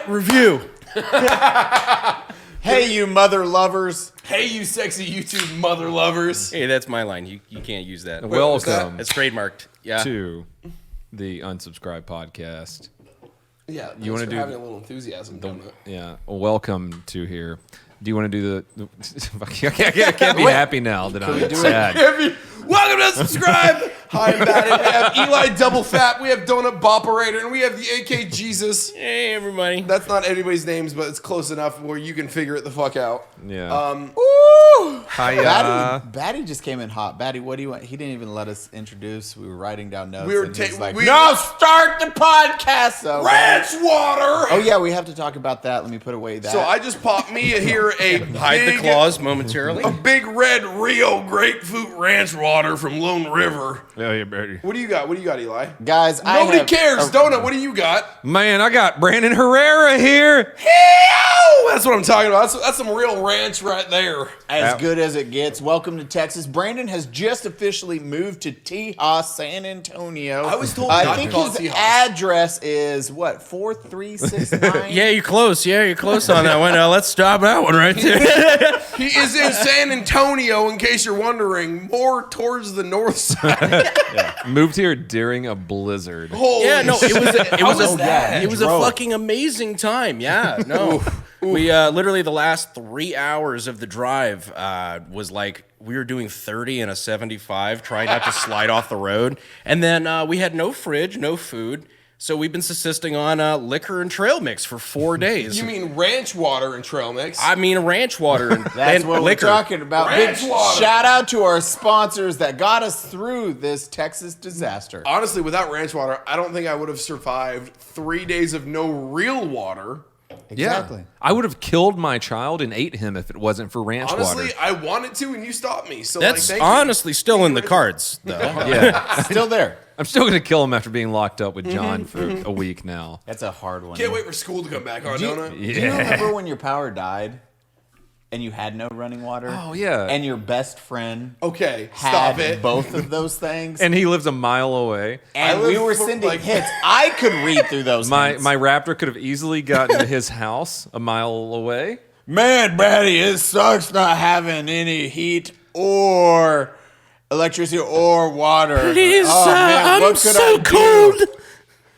review. Hey, you mother lovers. Hey, you sexy YouTube mother lovers. Hey, that's my line. You can't use that. Welcome It's trademarked. Yeah. to the Unsubscribed podcast. Yeah, You want to do having a little enthusiasm, Donut? Yeah, welcome to here. Do you want to do the I can't be happy now that I'm sad. Welcome to Subscribe. Hi, I'm Baddie. We have Eli Double Fat. We have DonutOperator, and we have the AK Jesus. Hey, everybody. That's not anybody's names, but it's close enough where you can figure it the fuck out. Yeah. Woo! Hi, Baddie just came in hot. Baddie, what do you want? He didn't even let us introduce. We were writing down notes. We were and he's like, we- no, start the podcast. So, Ranch water. oh yeah, we have to talk about that. Let me put away that. So I just popped me here a Hide the claws momentarily. a big red Rio grapefruit ranch water from Lone River. yeah, Baddie. What do you got? What do you got, Eli? guys, Nobody cares. Donut, what do you got? Man, I got Brandan Herrera here. Hell, that's what I'm talking about. That's some real ranch right there. As good as it gets. Welcome to Texas. Brandan has just officially moved to Tejas, San Antonio. I was told I not think to call his it Tejas. address is what 4369. Yeah, you're close. Yeah, you're close on that one. Let's stop that one right there. He is in San Antonio, in case you're wondering, more towards the north side. Moved here during a blizzard. Holy Yeah, no, shit. it was a fucking amazing time. Yeah, no. We literally the last 3 hours of the drive was like we were doing 30 and a 75, trying not to slide off the road. And then we had no fridge, no food. So we've been subsisting on liquor and trail mix for 4 days. You mean ranch water and trail mix? I mean ranch water and, That's and what liquor. we're talking about. Ranch Big water. shout out to our sponsors that got us through this Texas disaster. Honestly, without ranch water, I don't think I would have survived 3 days of no real water. Exactly. Yeah. I would have killed my child and ate him if it wasn't for ranch Honestly, water. I wanted to, and you stopped me. So That's like, thank you. honestly still in the cards, though. Yeah. Still there. I'm still going to kill him after being locked up with John for a week now. That's a hard one. Can't wait for school to come back on, Do you, Donut. do you remember when your power died and you had no running water? Oh, yeah. And your best friend Okay, had stop it. both of those things? And he lives a mile away. And I we live were for, sending like- hits. I could read through those My hints. raptor could have easily gotten to his house a mile away. Man, Baddie, it sucks not having any heat or electricity or water. Please, oh, man, I'm what could so I do? cold.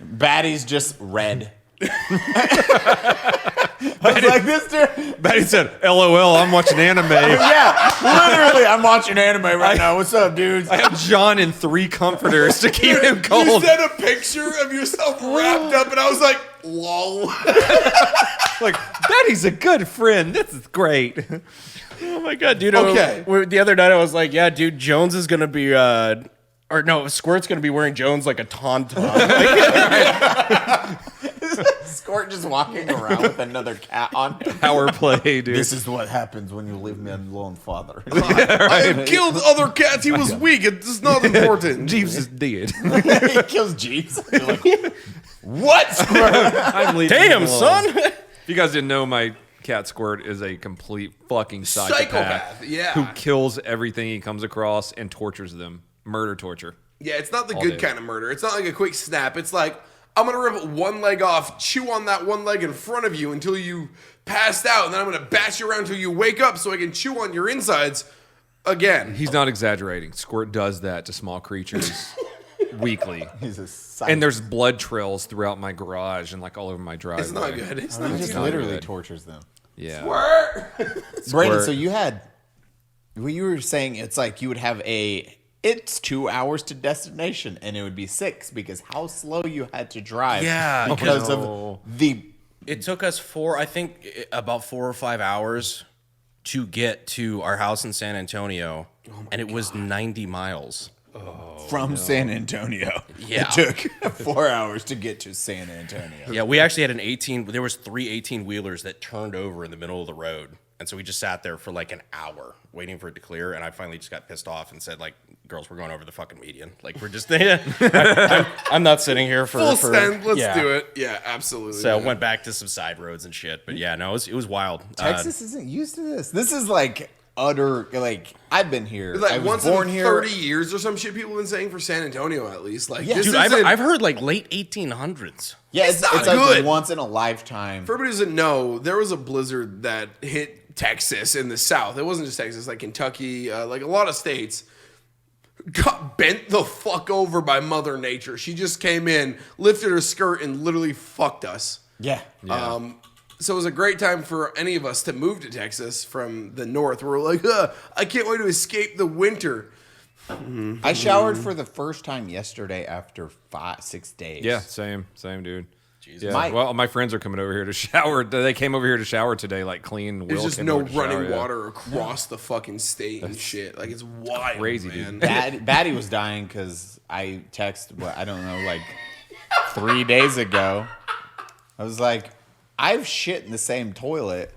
Baddie's just red. I was like, this dude. Baddie said, LOL, I'm watching anime. Yeah, literally, I'm watching anime right now. What's up, dudes? I have John in 3 comforters to keep him You cold. sent a picture of yourself wrapped up, and I was like, lol. Like, Baddie's a good friend. This is great. Oh my god, dude! Okay. The other night I was like, "Yeah, dude, Jones is gonna be, or no, Squirt's gonna be wearing Jones like a tauntaun." Squirt just walking around with another cat on. Power play, dude. This is what happens when you leave me alone, father. I have killed other cats. He was weak. It's not important. Jeeves is dead. He kills Jeeves. You're like, what, Squirt? I'm leaving him Damn, alone. son! If you guys didn't know, my cat Squirt is a complete fucking psychopath. Yeah. Who kills everything he comes across and tortures them. Murder torture. Yeah, it's not the All good day. kind of murder. It's not like a quick snap. It's like, I'm going to rip one leg off, chew on that one leg in front of you until you passed out, and then I'm going to bash you around until you wake up so I can chew on your insides again. He's not exaggerating. Squirt does that to small creatures weekly. He's a psycho. And there's blood trails throughout my garage and like all over my driveway. It's not good. It's not He good. just not literally good. tortures them. Yeah. Brandon, Squirt. so you had, well, you were saying it's like you would have it's 2 hours to destination, and it would be 6 because how slow you had to drive. Yeah, because no. of the. It took us about 4 or 5 hours to get to our house in San Antonio, and it was 90 miles. From San Antonio. Yeah. It took 4 hours to get to San Antonio. Yeah, we actually had there was 3 18-wheelers that turned over in the middle of the road. And so we just sat there for like an hour waiting for it to clear. And I finally just got pissed off and said, like, girls, we're going over the fucking median. Like, we're just, I'm not sitting here for Full send. Let's yeah. do it. Yeah, absolutely. So I man. went back to some side roads and shit. But yeah, no, it was wild. Texas isn't used to this. This is like utter, like, I've been here. Like I was once born in here. 30 years or some shit people have been saying for San Antonio at least. Like, Yeah. this Dude, isn't- I've heard like late 1800s. Yeah, It's not like good. once in a lifetime. For everybody who doesn't know, there was a blizzard that hit Texas in the South. It wasn't just Texas, like Kentucky, like a lot of states. Got bent the fuck over by Mother Nature. She just came in, lifted her skirt, and literally fucked us. Yeah. So it was a great time for any of us to move to Texas from the north. We're like, I can't wait to escape the winter. I showered for the first time yesterday after 6 days. Yeah, same, dude. Yeah. My- My friends are coming over here to shower. They came over here to shower today, like clean. There's Will just came no over to shower, running yeah. water across the fucking state and shit. Like, it's wild, crazy, man. dude. Baddie was dying because I texted, I don't know, like 3 days ago. I was like, I've shit in the same toilet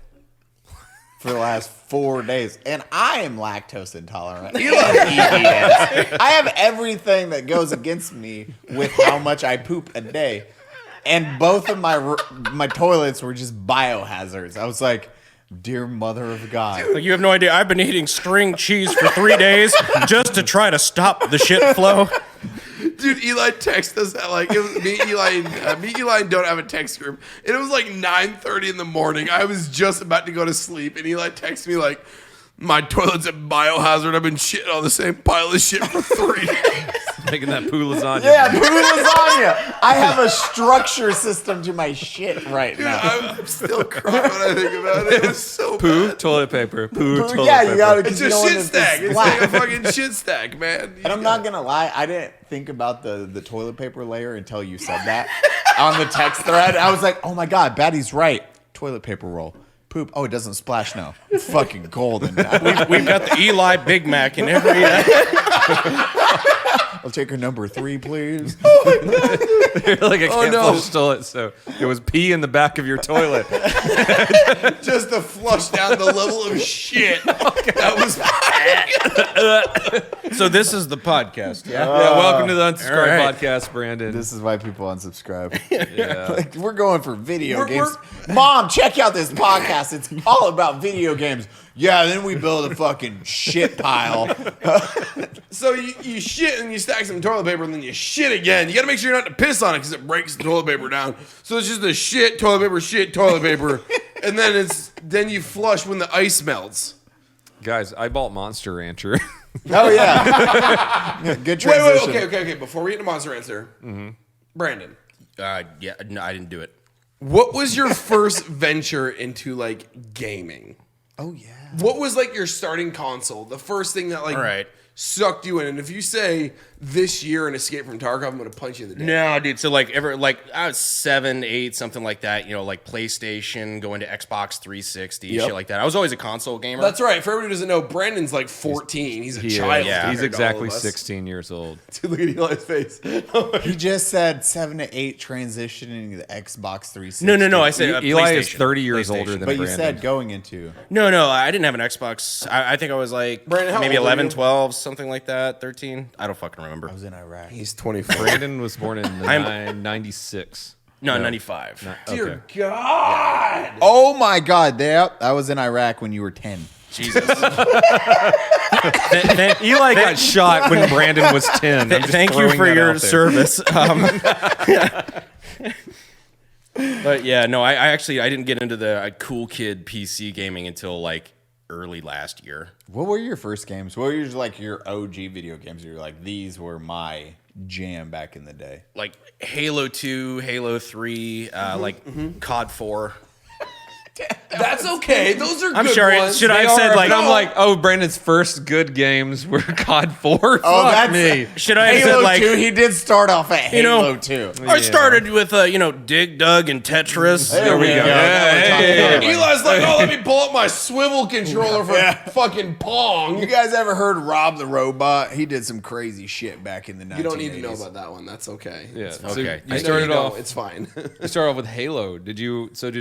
for the last 4 days, and I am lactose intolerant. I have everything that goes against me with how much I poop a day, and both of my toilets were just biohazards. I was like, dear mother of God. Like, you have no idea. I've been eating string cheese for 3 days just to try to stop the shit flow. Dude, Eli texted us at like, it was me, Eli, and Don't have a text group. And it was like 9:30 in the morning. I was just about to go to sleep. And Eli texted me like, my toilet's a biohazard. I've been shitting on the same pile of shit for 3 days. Making that poo lasagna. Yeah, poo lasagna. I have a structure system to my shit right Dude, now. I'm still crying when I think about it. It was so Poo, bad. toilet paper. Poo, toilet Yeah, paper. you gotta. It's a shit stack. It's like a fucking shit stack, man. And I'm not gonna lie, I didn't think about the toilet paper layer until you said that on the text thread. I was like, oh my God, Baddie's right. Toilet paper roll. Poop. Oh, it doesn't splash now. Fucking golden. We've got the Eli Big Mac in every. I'll take her number 3, please. Like I can't no. flush toilet, so it was pee in the back of your toilet. Just to flush down the level of shit. That was So this is the podcast, yeah? Yeah, welcome to the Unsubscribed all right. Podcast, Brandon. This is why people unsubscribe. yeah. Like, we're going for video We're- games. Mom, check out this podcast. It's all about video games. Yeah, then we build a fucking shit pile. So you shit and you stack some toilet paper and then you shit again. You got to make sure you're not to piss on it because it breaks the toilet paper down. So it's just a shit, toilet paper, and then you flush when the ice melts. Guys, I bought Monster Rancher. Oh, yeah. Good Wait, transition. okay. Before we get into Monster Answer, Brandon, Yeah, no, I didn't do it. what was your first venture into like gaming? Oh, yeah. What was like your starting console? The first thing that like All right. sucked you in? And if you say this year and Escape from Tarkov, I'm gonna punch you in the dick. No, dude. So like I was 7, 8, something like that. You know, like PlayStation, going to Xbox 360, shit like that. I was always a console gamer. That's right. For everybody who doesn't know, Brandon's like 14. He's a child. yeah. He's compared to all exactly of us. 16 years old. Dude, look at Eli's face. He just said 7 to 8 transitioning to the Xbox 360. No. I said Eli is PlayStation. 30 years PlayStation. older than But you Brandon. said going into. No, I didn't have an Xbox. I think I was like Brandon, how maybe old are 11, you? 12, something like that. 13. I don't fucking remember. I was in Iraq. He's 24. Brandon was born in I'm- 96. No, 95. Dear God. Oh my God! I was in Iraq when you were 10. Jesus. Eli got shot when Brandon was 10. I'm just Thank you throwing for that your out there. service. But yeah, no, I didn't get into the cool kid PC gaming until like early last year. What were your first games? What were your OG video games? You're like, these were my jam back in the day. Like Halo 2, Halo 3, like COD 4. That's okay. Those are I'm good sorry, ones. should I They have said are, like but I'm like, oh, Brandon's first good games were COD 4. Oh, Fuck that's me. should I have Halo said like 2. He did start off at You know, Halo 2. I started with Dig Dug and Tetris. There we go. Yeah, Eli's like, oh, let me pull up my swivel controller for fucking Pong. You guys ever heard Rob the Robot? He did some crazy shit back in the 1980s. You don't need to know about that one. That's okay. Yeah. It's So Okay. you I know started you don't. off. It's fine. You started off with Halo. Did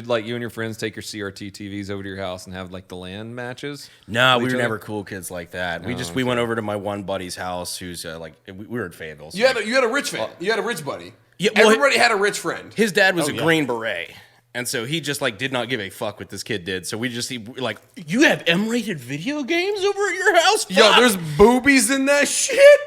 like you and your friends take your CRT TVs over to your house and have like the LAN matches? No, we Each were other? never cool kids like that. We went over to my one buddy's house who's we were in Fayetteville. So you had a rich fan. You had a rich buddy. Yeah, well, Everybody had a rich friend. his dad was a Green Beret. And so he just like did not give a fuck what this kid did. So we just like, you have M-rated video games over at your house? Yo, Fuck!" there's boobies in that shit.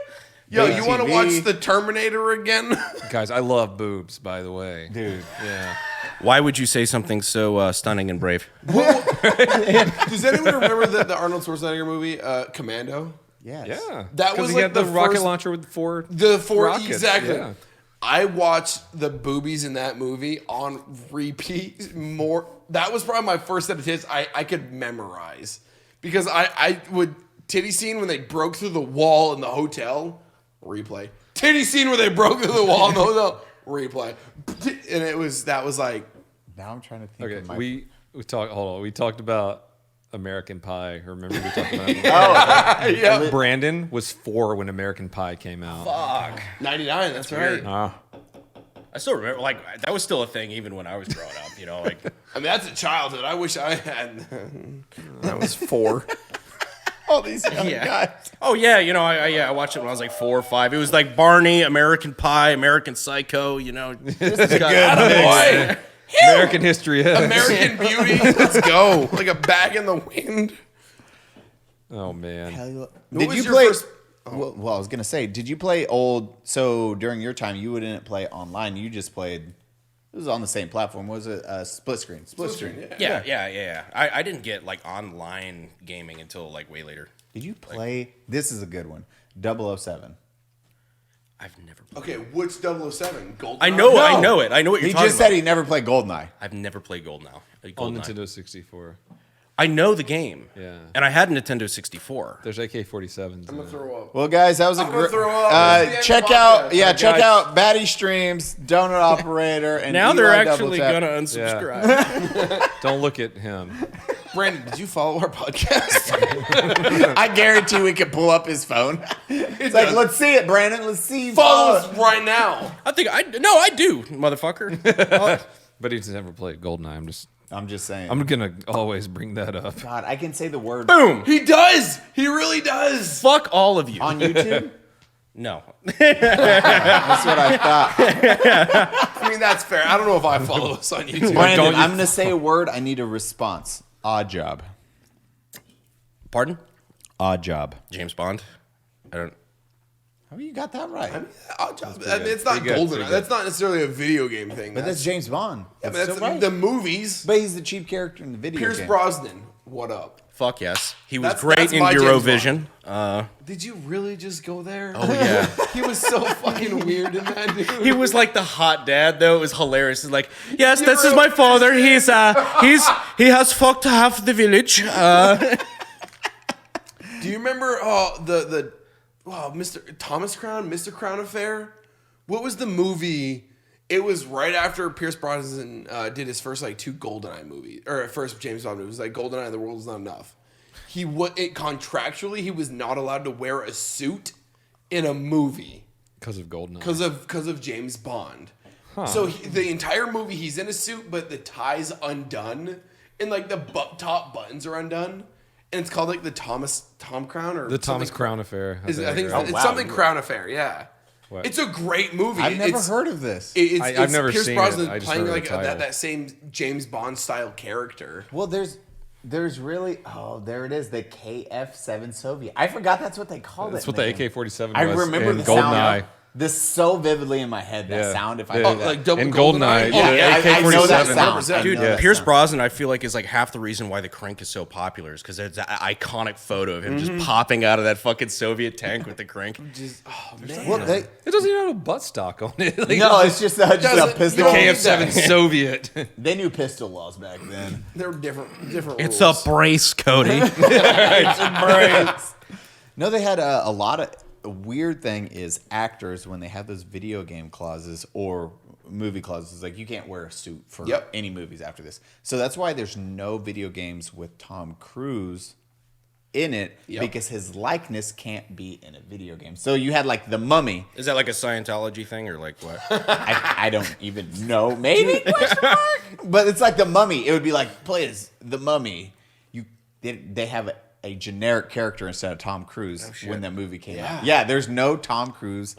Yo, Big you want to TV. watch The Terminator again? Guys, I love boobs, by the way. Dude. Yeah. Why would you say something so stunning and brave? Does anyone remember the Arnold Schwarzenegger movie, Commando? Yes. Yeah. That 'Cause was he like had the the rocket first- launcher with four. The four rockets, exactly. yeah. I watched the boobies in that movie on repeat more. That was probably my first set of tits I could memorize because I would titty scene when they broke through the wall in the hotel, replay. Titty scene where they broke through the wall in the hotel, replay. And that was like, Now I'm trying to think Okay, of my... we talked. Hold on, we talked about American Pie. Remember we talked about it? yeah, Brandon was 4 when American Pie came out. Fuck. 99. That's right. I still remember, like, that was still a thing even when I was growing up, you know, like. I mean, that's a childhood. I wish I had. I was 4. All these young Yeah. guys. Oh, yeah, you know, I watched it when I was like 4 or 5. It was like Barney, American Pie, American Psycho, you know. This is a good Boy, American History X. American Beauty. Let's go. Like a bag in the wind. Oh man. What Did was you your play? first- Well, I was gonna say, did you play old? So during your time, you wouldn't play online. You just played. It was on the same platform. Was it split screen? Split screen. Yeah. I didn't get like online gaming until like way later. Did you play? This is a good one. 007. I've never. Okay, which 007? GoldenEye? I know No. it. I know it. I know what you're He talking just about. said he never played GoldenEye. I've never played GoldenEye. On GoldenEye. Nintendo 64. I know the game. Yeah. And I had a Nintendo 64. There's AK-47s. I'm gonna throw up. Well, guys, that was a I'm gonna great. throw up. This is the end Check of the out, podcast. yeah, Alright, check guys. out Baddie streams, DonutOperator, and Now Eli they're Double actually Tap. gonna unsubscribe. Don't look at him. Brandon, did you follow our podcast? I guarantee we could pull up his phone. It's like, let's see it, Brandon. Let's see. You Follow follow us right now. I think I do, motherfucker. But he's never played GoldenEye. I'm just saying. I'm gonna always bring that up. God, I can say the word Boom. He does. He really does. Fuck all of you. on YouTube. No. That's what I thought. I mean, that's fair. I don't know if I follow us on YouTube. Brandon, I'm gonna say a word. I need a response. Odd job. Pardon? Odd job. James Bond? I don't. How you got that right? Odd job. I mean, it's not Pretty good, GoldenEye. pretty good. That's not necessarily a video game thing. But that's James Bond. yeah, That's but so that's right. the movies. But he's the cheap character in the video Pierce game. Brosnan. What up? Fuck yes. He was That's great in my James Eurovision. Did you really just go there? Oh, yeah. He was so fucking weird in that, dude. He was like the hot dad, though. It was hilarious. He's like, yes, this is Euro- my father. He has fucked half the village. Do you remember Mr. Thomas Crown, Mr. Crown Affair? What was the movie? It was right after Pierce Brosnan did his first like 2 GoldenEye movies, or first James Bond movies, like GoldenEye and The World Is Not Enough. Contractually he was not allowed to wear a suit in a movie Because of GoldenEye. because of James Bond. So the entire movie he's in a suit, but the tie's undone and like the top buttons are undone, and it's called like the Tom Crown or The Thomas something- Crown Affair. I think Oh, it's wow. something Crown Affair. Yeah, What? it's a great movie. I've never It's- heard of this. It's never Pierce seen it. Brosnan I just playing heard like the title. that same James Bond style character. Well, there's really there it is, the KF-7 Soviet. I forgot that's what they called That's it. what man. the AK-47 I was remember in the GoldenEye. sound. This so vividly in my head. That Yeah. sound. If I Yeah. hear that. Like double In GoldenEye. GoldenEye, Yeah, the I know that AK-47. sound. I Dude, know that Pierce sound. Brosnan, I feel like, is like half the reason why the crank is so popular is because there's an iconic photo of him just popping out of that fucking Soviet tank with the crank. Well, they, It doesn't even have a butt stock on it. Like, no, it's just a Doesn't- pistol. you KF-7 Soviet. They knew pistol laws back then. They're different. It's a rules. brace, Cody. No, they had a lot of. A weird thing is actors when they have those video game clauses or movie clauses, like you can't wear a suit for Yep. any movies after this. So that's why there's no video games with Tom Cruise in it Yep. because his likeness can't be in a video game. So you had like The Mummy. Is that like a Scientology thing or like what? I don't even know. Maybe question mark? But it's like The Mummy. It would be like play as The Mummy. They have a generic character instead of Tom Cruise when that movie came out. Yeah, there's no Tom Cruise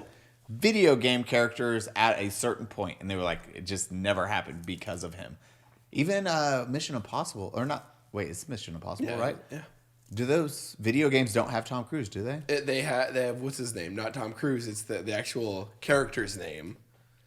video game characters at a certain point, and they were like, it just never happened because of him. Even Mission Impossible, or not? Wait, it's Mission Impossible, right? Yeah. Do those video games don't have Tom Cruise? Do they? They have what's his name? Not Tom Cruise. It's the actual character's name.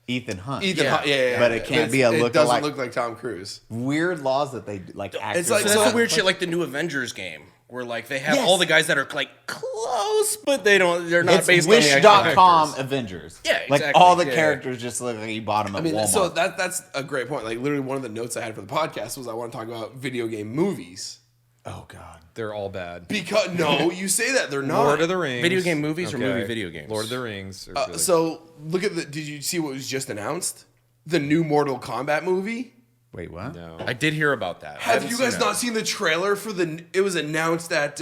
Ethan Hunt. Ethan Hunt. Yeah. But it can't be a look. It doesn't look like Tom Cruise. Weird laws that they like. It's like So that's the weird shit, like the new Avengers game, where like they have all the guys that are like close, but they're not It's based on the actual Wish.com characters. Avengers. Yeah, Like exactly. all the Yeah. characters just look like you bought them at Walmart. So that's a great point. Like literally one of the notes I had for the podcast was I want to talk about video game movies. Oh God. They're all bad. Because no, you say that they're not. Lord of the Rings. Video game movies or movie video games? Lord of the Rings. Are really- So look at the. Did you see what was just announced? The new Mortal Kombat movie. Wait, what? no. I did hear about that. I Have haven't you seen guys it. not seen the trailer for the? It was announced at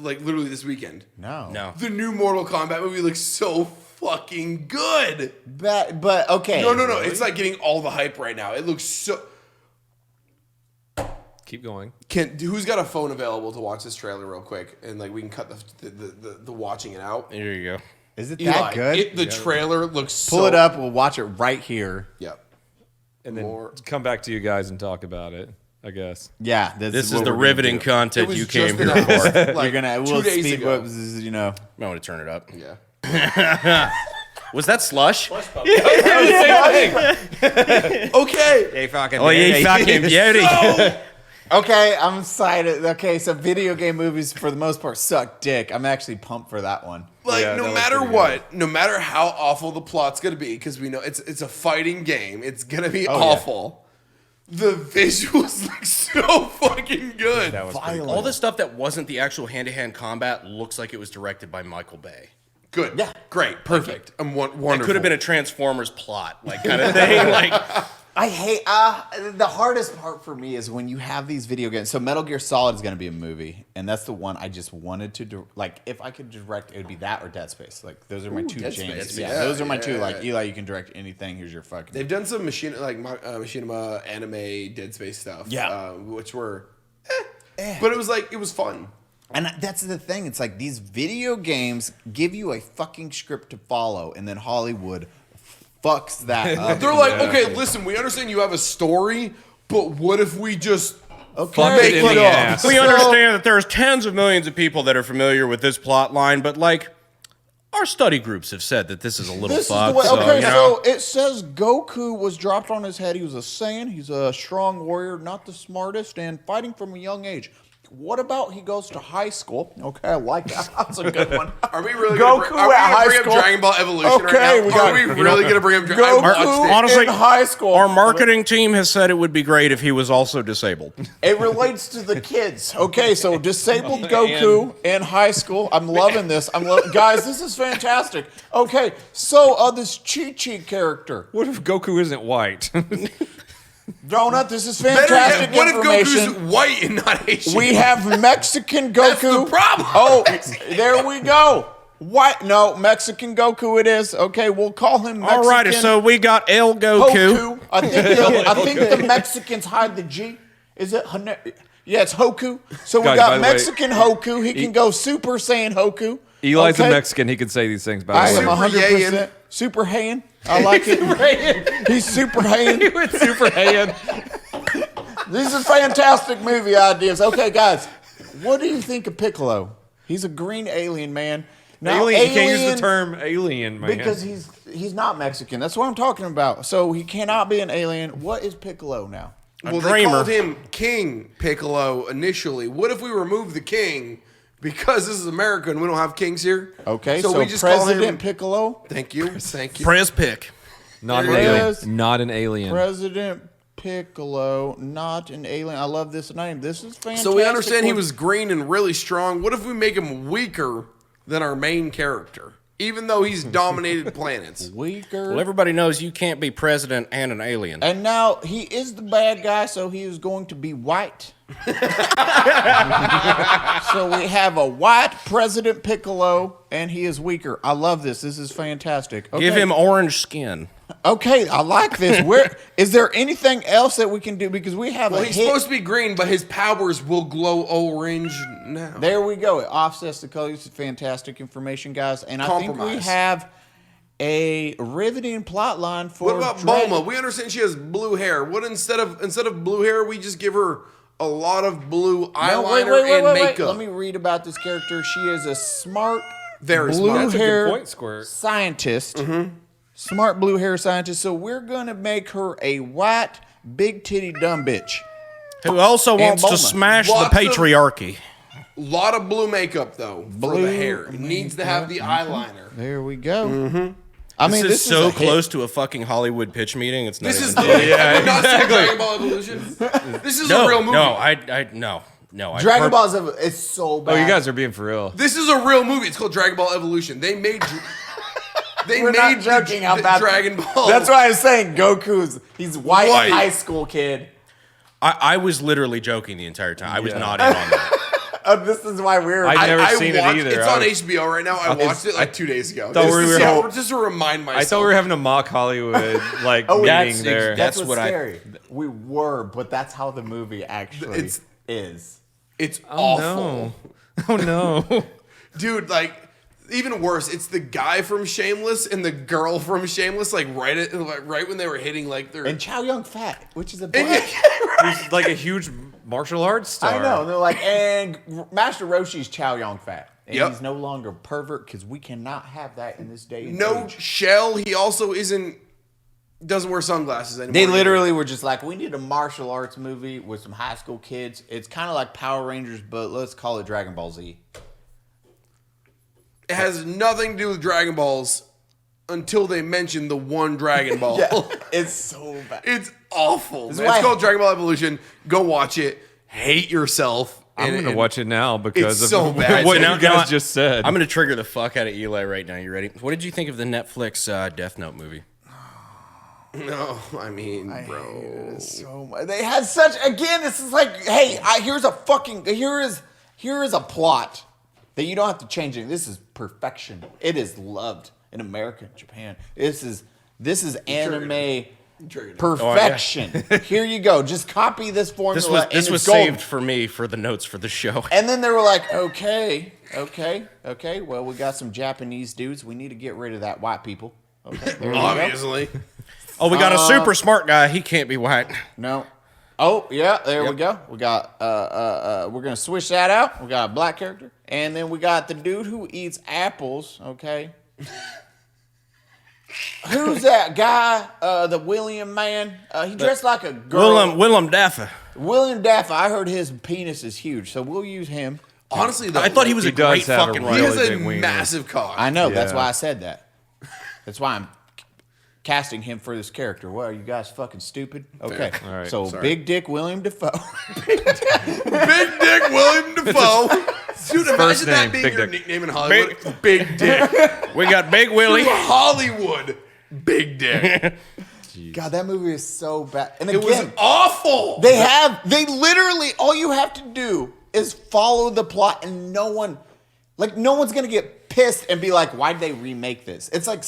like literally this weekend. No. No. The new Mortal Kombat movie looks so fucking good. But okay. No. It's like getting all the hype right now. It looks so. Keep going. Who's got a phone available to watch this trailer real quick, and like we can cut the watching it out. Here you go. Is it Eli, that good? The trailer looks Pull so. it up. We'll watch it right here. Yep. And then More. come back to you guys and talk about it, I guess. Yeah. This is what the we're gonna riveting do. content was you just came here announced, for. like, You're gonna. 2 We'll days speed ago. what you know. I want to turn it up. Yeah. Was that slush? Okay. Oh, yeah, fucking beauty. Okay, I'm excited. Okay, so video game movies for the most part suck dick. I'm actually pumped for that one. Like Yeah, that no looks matter pretty what, no matter how awful the plot's gonna be, because we know it's a fighting game, it's gonna be yeah. awful. The visuals look so fucking good. That was pretty Violent. All the stuff that wasn't the actual hand-to-hand combat looks like it was directed by Michael Bay. Good. Yeah. Great. Perfect. I'm wonderful. It could have been a Transformers plot, like kind of thing. Like I hate the hardest part for me is when you have these video games. So Metal Gear Solid is going to be a movie, and that's the one I just wanted to like. If I could direct, it would be that or Dead Space. Like those are my two Dead jams. Space, Yeah, yeah, those are my two. yeah. Like Eli, you can direct anything. Here's your fucking. They've done some machinima anime Dead Space stuff. Yeah. Which were, but it was fun. And that's the thing. It's like these video games give you a fucking script to follow, and then Hollywood fucks that up. They're like, okay, listen, we understand you have a story, but what if we just Fuck make it in it the up? ass. we understand that there's tens of millions of people that are familiar with this plot line, but like our study groups have said that this is a little This is the fucked. way. So, Okay, you know, so it says Goku was dropped on his head. He was a Saiyan. He's a strong warrior, not the smartest, and fighting from a young age. What about he goes to high school? Okay, I like that. That's a good one. Are we really Goku gonna at high bring up school? Dragon Ball Evolution Okay, right now? we got- Are we really gonna bring up Dragon Goku Ball? I watched it. honestly, in high school. our marketing team has said it would be great if he was also disabled. It relates to the kids. Okay, so disabled Goku in high school. I'm loving this. Guys, this is fantastic. Okay, so this Chi-Chi character. What if Goku isn't white? Donut, this is Better fantastic yet, what if information. Goku's white and not Asian? We have Mexican Goku. That's the problem. Oh, there we go. What? No, Mexican Goku it is. Okay, we'll call him Mexican. Alrighty, so we got El Goku. Hoku. I think the Mexicans hide the G. Is it? Yeah, it's Hoku. So we Guys, by got the way, Mexican Hoku. He can go Super Saiyan Hoku. Eli's Okay? a Mexican. He can say these things. By I the am way. 100% Super Saiyan. I like it. He's Super Saiyan. went Super Saiyan. These are fantastic movie ideas. Okay, guys, what do you think of Piccolo? He's a green alien, man. Now, Alien. You can't use the term alien, man. because he's not Mexican. That's what I'm talking about. So he cannot be an alien. What is Piccolo now? Well, they dreamer. called him King Piccolo initially. What if we remove the king because this is America and we don't have kings here? Okay, so we just call President him. Piccolo. Thank you. Thank you. Prez pick. not an There it alien. is. Not an alien. President Piccolo, not an alien. I love this name. This is fantastic. So we understand he was green and really strong. What if we make him weaker than our main character, even though he's dominated planets? weaker. Well, everybody knows you can't be president and an alien. And now he is the bad guy, so he is going to be white. So we have a white President Piccolo, and he is weaker. I love this. This is fantastic. Okay. Give him orange skin. Okay, I like this. Where is there anything else that we can do? Because we have Well, a he's hit. supposed to be green, but his powers will glow orange now. There we go. It offsets the colors. Fantastic information, guys. And I think we Compromise. have a riveting plot line for. What about Bulma? We understand she has blue hair. What instead of blue hair, we just give her a lot of blue eyeliner and makeup. Let me read about this character. She is a smart, Very blue smart. That's a good hair point, Squirt. scientist. Smart blue hair scientist. So we're gonna make her a white, big titty dumb bitch. Who also wants to Bulma. smash the Lots of- patriarchy. Lot of blue makeup though for the hair. It needs to have the eyeliner. There we go. I mean, This is so a hit. close to a fucking Hollywood pitch meeting. It's not This even is funny. have you not seen Dragon Ball Evolution? This is a no, real movie. no. Dragon Ball Z is so bad. Oh, you guys are being for real. This is a real movie. It's called Dragon Ball Evolution. They made. We're not joking about Dragon Ball. That's why I was saying he's white White. high school kid. I was literally joking the entire time. I was not in on that. This is why we're. I've never seen it watched- either. It's on HBO right now. I watched it like 2 days ago. thought we were- Just to remind myself. I thought we were having a mock Hollywood like that's meeting there. ex- That's That's what's what I- scary. We were, but that's how the movie actually It's- is. It's Oh awful. no! Oh no! Dude, like, even worse, it's the guy from Shameless and the girl from Shameless, like right when they were hitting like their. And Chow Yun Fat, which is a And black. He's like a huge martial arts star. I know. They're like, and Master Roshi's Chow Yun Fat. And Yep. he's no longer pervert because we cannot have that in this day and No age. Shell. He also doesn't wear sunglasses anymore. They literally were just like, we need a martial arts movie with some high school kids. It's kind of like Power Rangers, but let's call it Dragon Ball Z. It has nothing to do with Dragon Balls until they mention the one Dragon Ball. It's so bad. It's awful. is Man. why- It's called Dragon Ball Evolution. Go watch it. Hate yourself. I'm gonna watch it now because it's of so bad. what So you now- guys now just said. I'm going to trigger the fuck out of Eli right now. You ready? What did you think of the Netflix Death Note movie? No, I mean, bro. So much. They had such this is like, hey, here is a plot that you don't have to change it. This is perfection. It is loved in America, Japan. This is anime Triggered. perfection. Here you go. Just copy this formula. This and was it's golden. saved for me for the notes for the show. And then they were like, okay. Well, we got some Japanese dudes. We need to get rid of that white people. Okay. There we go. Obviously. Oh, we got a super smart guy. He can't be white. No. Oh, yeah, there we go. We got we're gonna switch that out. We got a black character. And then we got the dude who eats apples, okay? Who's that guy? The William man? He dressed like a girl. Willem Dafoe. William Dafoe. I heard his penis is huge, so we'll use him. Honestly, though, I thought he was He a great does have a fucking really he writer. has a big wiener. massive cock. I know, that's Yeah. why I said that. That's why I'm casting him for this character. What, are you guys fucking stupid? Okay. All right. So Sorry. Big Dick William Dafoe. Big Dick William Dafoe. Dude, imagine first that name, being Big your Dick. nickname in Hollywood. Big Dick. We got Big Willie. Hollywood. Big Dick. God, that movie is so bad. And It was again, awful. they literally, all you have to do is follow the plot and no one's going to get pissed and be like, why did they remake this? It's like,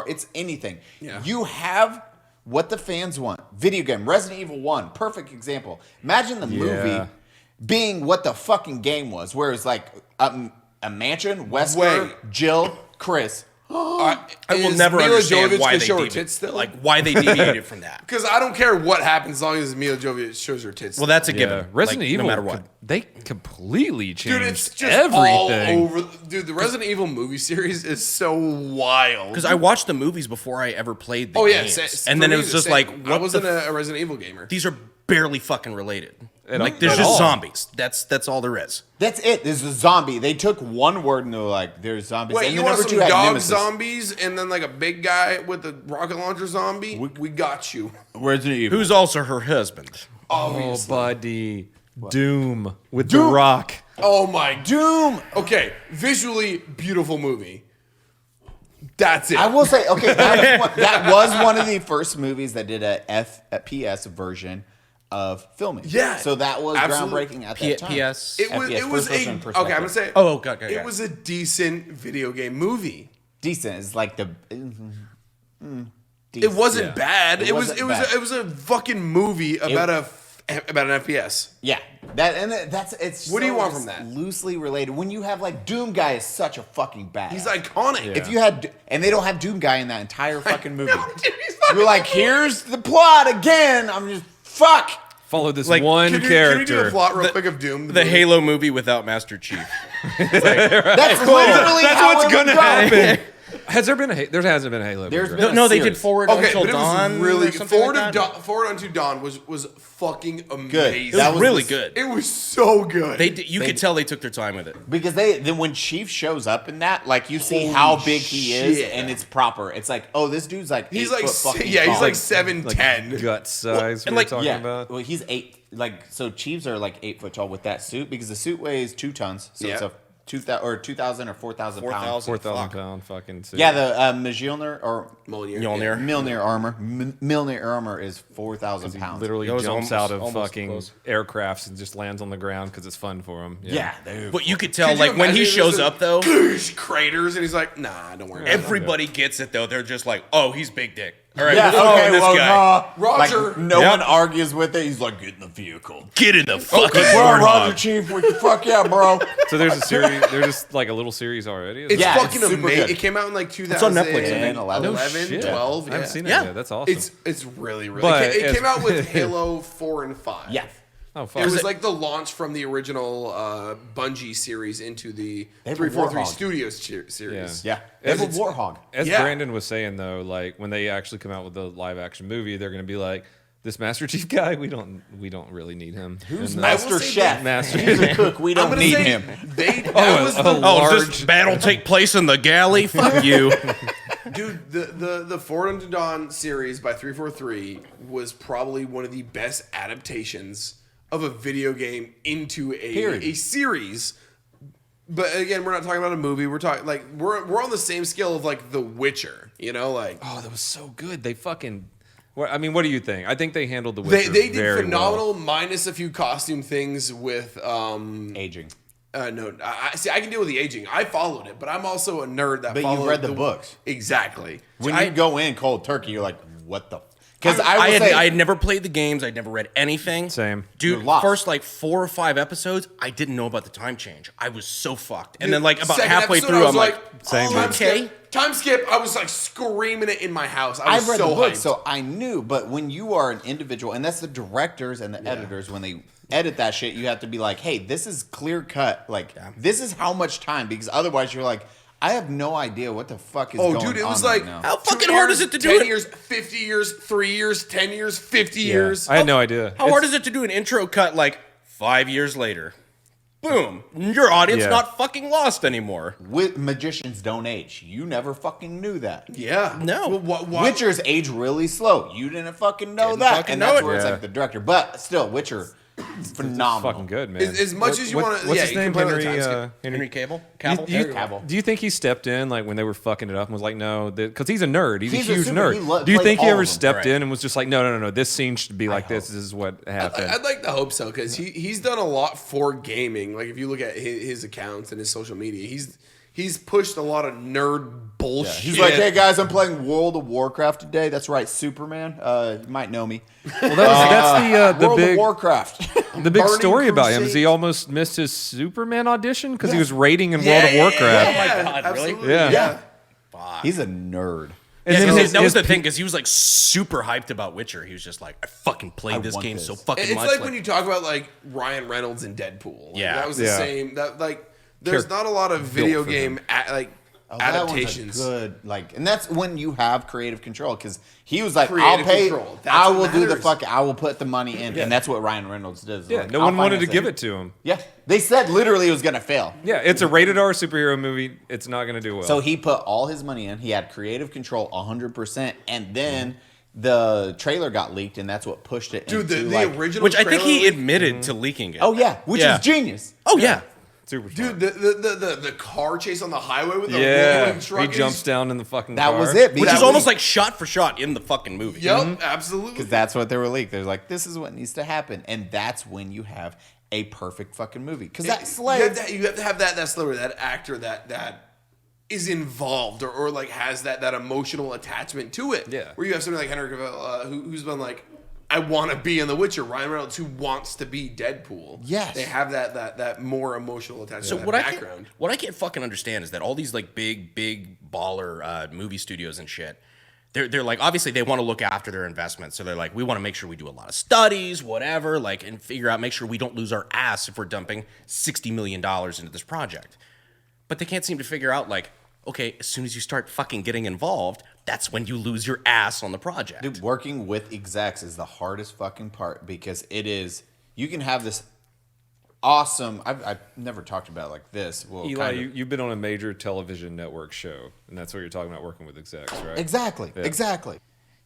it's anything. Yeah. You have what the fans want. Video game, Resident Evil 1, perfect example. Imagine the movie being what the fucking game was, where it's like a mansion, Wesker, Wait. Jill, Chris. I will Is never Mila understand Jovovich why gonna they show her deviated. tits still? Like why they deviated from that. Because I don't care what happens as long as Mila Jovovich shows her tits. Well, that's a Yeah. given. Resident Like, Evil, no matter what. they completely changed dude, it's just everything. all over. Dude, the Resident Evil movie series is so wild. Because I watched the movies before I ever played the oh yeah, games, and then it was just like, I what wasn't the a Resident Evil gamer. these are barely fucking related. Like there's at just all. zombies. That's all there is. That's it. There's a zombie. They took one word and they were like, there's zombies. Wait, and you then want number some two had dog Nemesis. zombies and then like a big guy with a rocket launcher zombie? We got you. Resident Evil. Who's also her husband? Oh, Obviously. buddy. Doom with The Rock. Oh my. Doom? Okay, visually beautiful movie. That's it. I will say, okay, that was one of the first movies that did a FPS version of filming. Yeah, So that was absolutely. groundbreaking at that time. PS. It was. FPS, It was first a. person Okay, I'm perspective. gonna say. Oh, God, God, It God. was a decent video game movie. Decent. It's like the... It wasn't Yeah. bad. It was. wasn't It was. bad. It was a fucking movie about an FPS. Yeah. It's What do you so want just from that? loosely related. When you have like Doom Guy is such a fucking badass. He's iconic. If you had, and they don't have Doom Guy in that entire fucking movie. No, dude, he's fucking You're like, here's the plot again. I'm just fuck. Follow this Like, one Can we character. do the plot real quick of Doom? The Halo movie without Master Chief. That's literally That's how what's it would gonna go. happen. Has there been a? There hasn't been a Halo. There's movie, been right? No, they series. did Forward Okay, Until but it Dawn. was really or good. something like that. Forward Unto Dawn was fucking amazing. Good. It was That was really the- good. It was so good. You could tell they took their time with it. Because then when Chief shows up in that, like you see Holy how big he is, shit. and it's proper. It's like, oh, this dude's like he's 8 like foot fucking he's tall. like 7'10". Gut size. and we like- were talking yeah. about. Well, he's 8. Like so, Chiefs are like 8 foot tall with that suit because the suit weighs 2 tons. So it's Yeah. a 2,000 or 4,000 pound. 4,000. 4,000 Fuck. pound fucking. Suit. Yeah, the Mjolnir or Mjolnir. Milner armor. Milner armor is 4,000 He pounds. literally That was jumps almost- out of almost fucking close. aircrafts and just lands on the ground because it's fun for him. Yeah, dude. But you could tell, Could you like, when he imagine shows this up, though, craters, and he's like, nah, don't worry. about it. everybody gets it, though. They're just like, oh, he's big dick. All right, Yeah, we're following this guy. Roger. Like, no Yep. one argues with it. He's like, get in the vehicle. Get in the fucking Bro, Roger, warthog. Chief. Fuck yeah, bro. So there's a series. There's just like a little series already. It's Yeah, fucking it's super amazing. good. It came out in like 2000. It's on Netflix, I think. 11. No 11, shit. 12. I haven't yeah. seen it Yeah. yet. That's awesome. It's really, really. But it as- came out with Halo 4 and 5. Yeah. oh fuck. It was like the launch from the original Bungie series into the They have a 343 Warthog. Studios series. Yeah. They have a Warthog. As Yeah. Brandon was saying though, like when they actually come out with the live action movie, they're gonna be like, this Master Chief guy, we don't really need him. Who's And, Master say Chef? Master- He's a cook. We I'm don't gonna need say him. that was the Oh, large- does this battle take place in the galley? Fuck you. dude. The Forward Unto Dawn series by 343 was probably one of the best adaptations of a video game into Period. a series. But again, we're not talking about a movie. We're talking like we're on the same scale of like The Witcher. You know, like Oh, that was so good. They fucking. What, I mean, what do you think? I think they handled the Witcher they did very phenomenal, well. minus a few costume things with Aging. no, I see. I can deal with the aging. I followed it, but I'm also a nerd that. But you followed read the books. Exactly. When I- you go in cold turkey, you're like, what the? Because I had never played the games. I'd never read anything. Same. Dude, You're lost. first like 4 or 5 episodes, I didn't know about the time change. I was so fucked. And then like about Second halfway episode, through, I was I'm like, Same, time dude. skip. Time skip. I was like screaming it in my house. I I was read so the book, hyped. so I knew. But when you are an individual, and that's the directors and the editors, when they edit that shit, you have to be like, hey, this is clear cut. Like, this is how much time, because otherwise you're like, I have no idea what the fuck is going on. dude, it was right like now. How 2 fucking hard years, is it to do 10 it? years, 50 years, 3 years, 10 years, 50 Yeah. years. I had no idea. how hard is it to do an intro cut like 5 years later? Boom. Your audience Yeah. not fucking lost anymore. Magicians don't age. You never fucking knew that. Yeah. No. Well, why? Witchers age really slow. You didn't fucking know Didn't that, fucking and know that's it. where it's Yeah. like the director. But still, Witcher, phenomenal. Fucking good, man. As much as you want to, What's yeah, his you name? can play with Henry. the time skip. Henry Cable? You- Cavill? you- Cavill. do you think he stepped in like when they were fucking it up and was like, no, because he's a nerd. He's He's a a huge super- he nerd. Do you played think he all ever of them. stepped Right. in and was just like, no, this scene should be like this. This is what happened. I'd like to hope so because he's done a lot for gaming. Like if you look at his accounts and his social media, he's pushed a lot of nerd bullshit. He's like, hey guys, I'm playing World of Warcraft today. That's right, Superman. You might know me. Well, that's the World big of Warcraft. the big Burning story about him is he Crusade. almost missed his Superman audition because he was raiding in Yeah, World of yeah, Warcraft. yeah, Oh my God, really? absolutely. Yeah. Yeah. He's a nerd. And Yeah, then 'cause his- that was his the thing, because he was like super hyped about Witcher. He was just like, I fucking played this want game this. so fucking It's much. like when you talk about like Ryan Reynolds and Deadpool. Like, Yeah. that was the Yeah. same. That like there's not a lot of video for game Oh, that one's a adaptations. good, like, and that's when you have creative control because he was like, Creative I'll pay, control. That's I what will do the matters. fuck, I will put the money in, and that's what Ryan Reynolds does. yeah, Like, no I'll one wanted to finance give it to him. Yeah, they said literally it was gonna fail. Yeah, it's a rated R superhero movie. It's not going to do well. So he put all his money in. He had creative control 100%, and then the trailer got leaked, and that's what pushed it. Dude, into, the like, original which I think he trailer- admitted to leaking it. Oh yeah, which Yeah. is genius. Oh, yeah. super Dude, smart. the car chase on the highway with the Yeah, rolling truck. he and jumps he's- down in the fucking That car. was it. Which because is almost like shot for shot in the fucking movie. Yep, absolutely. that's what they were leaked. They're like, this is what needs to happen, and that's when you have a perfect fucking movie. Because that slave. You have to have that celebrity, that actor that is involved or like has that emotional attachment to it. Yeah. Where you have somebody like Henry Cavill who's been like I want to be in The Witcher. Ryan Reynolds, who wants to be Deadpool. Yes. They have that more emotional attachment So to that what background. what I can't fucking understand is that all these like big baller movie studios and shit, they're like, obviously they want to look after their investments, so they're like, we want to make sure we do a lot of studies, whatever, like, and figure out, make sure we don't lose our ass if we're dumping $60 million into this project. But they can't seem to figure out, like, okay, as soon as you start fucking getting involved, that's when you lose your ass on the project. Dude, working with execs is the hardest fucking part because it is. You can have this awesome. I've never talked about it like this. Well, Eli, kind of. you've been on a major television network show, and that's what you're talking about working with execs, right? Exactly. Yeah. Exactly.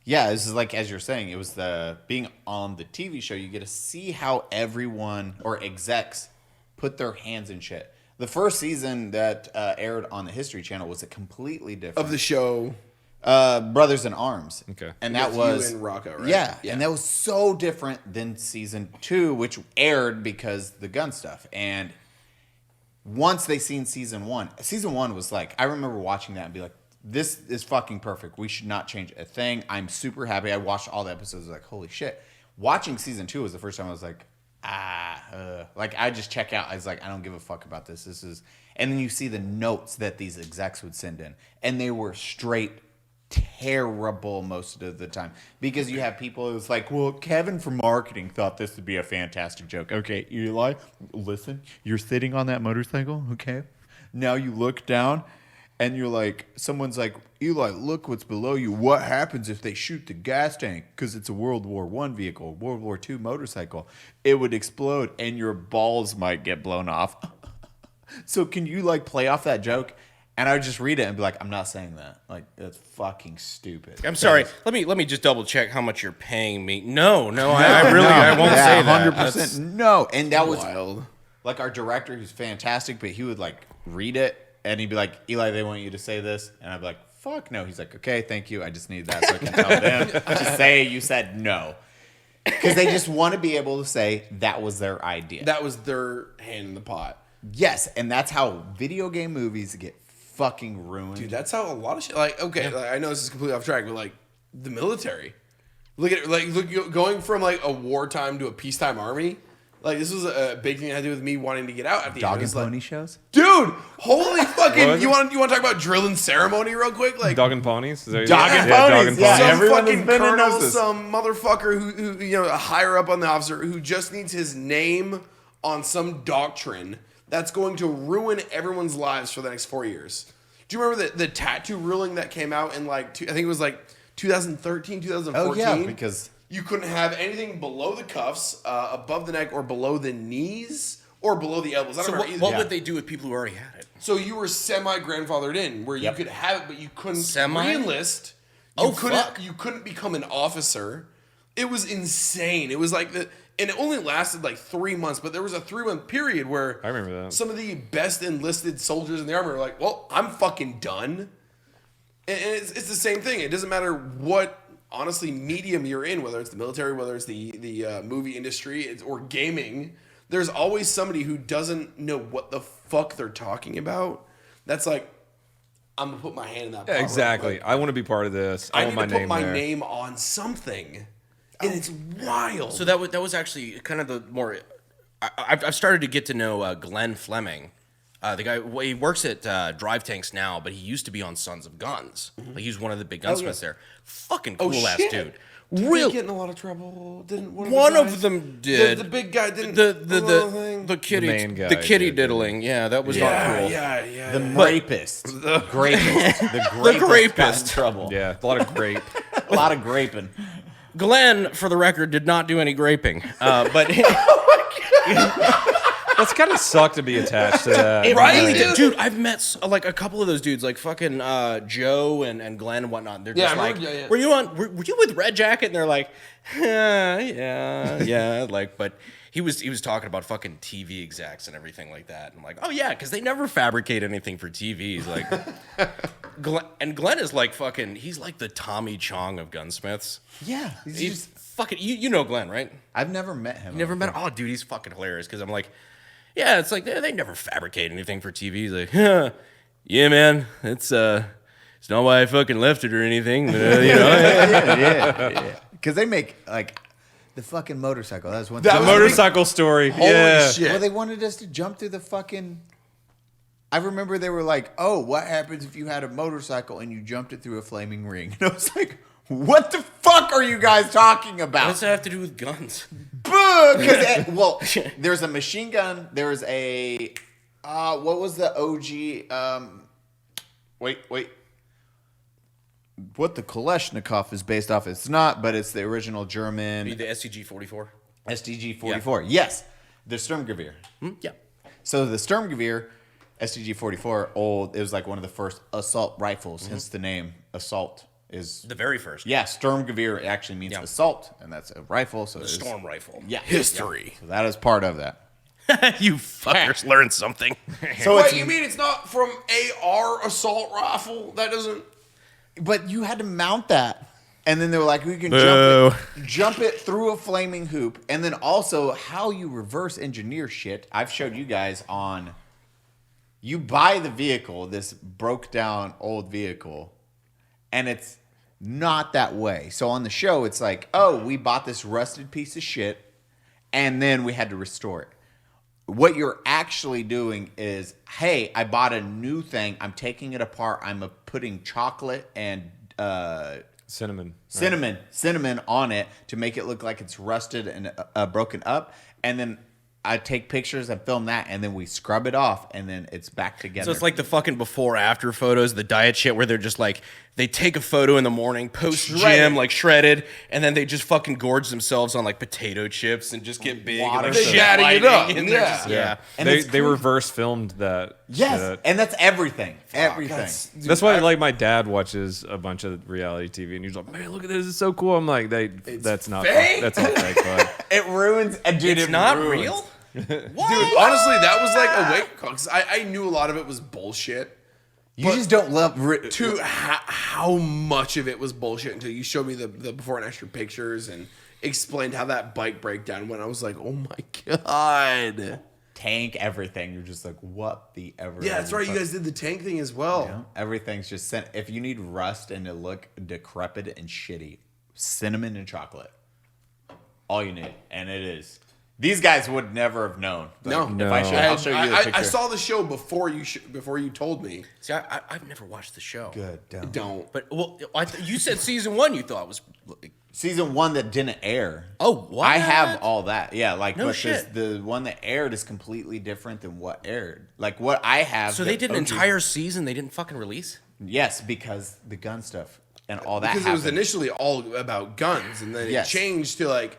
Yeah, this is like as you're saying, it was the being on the TV show. You get to see how everyone or execs put their hands in shit. The first season that aired on the History Channel was a completely different Of the show. Brothers in Arms. Okay. And that With was you and Rocco, right? Yeah, Yeah. and that was so different than season 2, which aired because the gun stuff. And once they seen season 1 was like, I remember watching that and be like, this is fucking perfect. We should not change a thing. I'm super happy. I watched all the episodes. Like, holy shit. Watching season 2 was the first time I was like, like I just check out. I was like, I don't give a fuck about this. This is, and then you see the notes that these execs would send in, and they were straight terrible most of the time because you have people who's like, well, Kevin from marketing thought this would be a fantastic joke. Okay, Eli, listen, you're sitting on that motorcycle. Okay, now you look down. And you're like, someone's like, Eli, look what's below you. What happens if they shoot the gas tank? Because it's a World War I vehicle, World War II motorcycle. It would explode and your balls might get blown off. So can you like play off that joke? And I would just read it and be like, I'm not saying that. Like, that's fucking stupid. I'm sorry. Let me just double check how much you're paying me. No, I won't say that. 100% no. And that was Wild. like our director, who's fantastic, but he would like read it and he'd be like, Eli, they want you to say this. And I'd be like, fuck no. He's like, okay, thank you. I just need that so I can tell them to say you said no. Because they just want to be able to say that was their idea. That was their hand in the pot. Yes, and that's how video game movies get fucking ruined. Dude, that's how a lot of shit. Like, okay, like, I know this is completely off track, but like the military. Look at going from like a wartime to a peacetime army. Like, this was a big thing that had to do with me wanting to get out at the Dog end. and It's like, pony shows? dude, holy fucking! What? You want to talk about drill and ceremony real quick? Like, Dog and ponies? Is that Dog and yeah, ponies, Dog and yeah. ponies. some everyone fucking that's been in colonel, knows this. some motherfucker who you know, a higher up on the officer who just needs his name on some doctrine that's going to ruin everyone's lives for the next 4 years. Do you remember the tattoo ruling that came out in like I think it was like 2013, 2014? Oh, yeah, because you couldn't have anything below the cuffs, above the neck, or below the knees, or below the elbows. I don't So remember what, either. what Yeah. would they do with people who already had it? So you were semi-grandfathered in, where you Yep. could have it, but you couldn't Semi? re-enlist. Oh, fuck. You couldn't become an officer. It was insane. It was like and it only lasted like 3 months, but there was a 3-month period where I remember that. some of the best enlisted soldiers in the army were like, well, I'm fucking done. And it's the same thing. It doesn't matter what, honestly, medium you're in, whether it's the military, whether it's the movie industry, or gaming. There's always somebody who doesn't know what the fuck they're talking about. That's like, I'm gonna put my hand in that pot. Yeah, real exactly. quick. I want to be part of this. I want need my to put name my there. name on something, and it's wild. So that was actually kind of the more. I've started to get to know Glenn Fleming, the guy. Well, he works at Drive Tanks now, but he used to be on Sons of Guns. Like, he was one of the big gunsmiths there. Fucking cool ass shit. dude. Did Real. they get in a lot of trouble? Didn't One the of guys- them did. The big guy didn't. The kitty The main guy the kitty did, diddling. Yeah, that was not yeah, cool. yeah. the rapist. The grapist. The grapist. got in grapist. trouble. Yeah, a lot of grape. A lot of graping. Glenn, for the record, did not do any graping, but That's kind of suck to be attached to that. it Right? really did. Dude, I've met like a couple of those dudes, like fucking Joe and Glenn and whatnot. They're Yeah, just I like, remember- yeah. were you with Red Jacket? And they're like, yeah, like, but he was talking about fucking TV execs and everything like that. And I'm like, oh yeah, because they never fabricate anything for TVs. Like, Glenn is like fucking, he's like the Tommy Chong of gunsmiths. Yeah. He's fucking, you know Glenn, right? I've never met him. Never met him. Oh, dude, he's fucking hilarious. Because I'm like, yeah, it's like they never fabricate anything for TV. He's like, yeah, man, it's not why I fucking left it or anything, but you know. yeah. Because they make like The fucking motorcycle. That was one That thing. was Motorcycle story. Holy yeah. shit. Well, they wanted us to jump through the fucking. I remember they were like, "Oh, what happens if you had a motorcycle and you jumped it through a flaming ring?" And I was like, "What the fuck are you guys talking What about?" does that have to do with guns? Well, there's a machine gun. There's a what was the OG? Wait. What the Kalashnikov is based off? It's not, but it's the original German The STG-44. STG-44. Yes, the Sturmgewehr. Yeah. So the Sturmgewehr, STG-44, old. It was like one of the first assault rifles. Hence the name. Assault is The very first. yeah. Sturmgewehr actually means Yeah. assault, and that's a rifle. So it's Storm rifle. Yeah, History. So that is part of that. You fuckers learned something. So Wait, it's you mean it's not from AR assault rifle? That doesn't. But you had to mount that. And then they were like, we can Boo. jump it through a flaming hoop. And then also how you reverse engineer shit. I've showed you guys on, you buy the vehicle, this broke down old vehicle, and it's not that way. So on the show, it's like, oh, we bought this rusted piece of shit, and then we had to restore it. What you're actually doing is, hey, I bought a new thing. I'm taking it apart. I'm putting chocolate and Cinnamon. cinnamon on it to make it look like it's rusted and broken up. And then I take pictures and film that, and then we scrub it off, and then it's back together. So it's like the fucking before-after photos, the diet shit, where they're just like, they take a photo in the morning, post-gym, Shredded. like shredded, and then they just fucking gorge themselves on like potato chips and just get big. Water and, like, soda. shit Batting it lighting, up. and they're Yeah. just- yeah. And They it's they cool. reverse filmed that. Yes, shit. and that's everything. Everything. That's why like my dad watches a bunch of reality TV and he's like, man, look at this, it's so cool. I'm like, that's not fake. that's all fake, bud. It ruins. Dude, It's it not ruins. real? Dude, honestly, that was like a wake call because I knew a lot of it was bullshit. You just don't love. To how much of it was bullshit until you showed me the before and after pictures and explained how that bike breakdown went. I was like, oh my god. Tank everything. You're just like, what the ever? Yeah, that's right. You guys did the tank thing as well. Yeah, everything's just sent. If you need rust and to look decrepit and shitty, cinnamon and chocolate. All you need, and it is. These guys would never have known. Like, No. If I'll show you the picture. I saw the show before you told me. See, I've never watched the show. Good. Don't. Don't. But, well, you said season 1 you thought was... Season 1 that didn't air. Oh, what? I have all that. Yeah, like No but shit. the one that aired is completely different than what aired. Like what I have. So they did an entire season they didn't fucking release? Yes, because the gun stuff and all that. Because it was happened. initially all about guns, and then Yes. it changed to like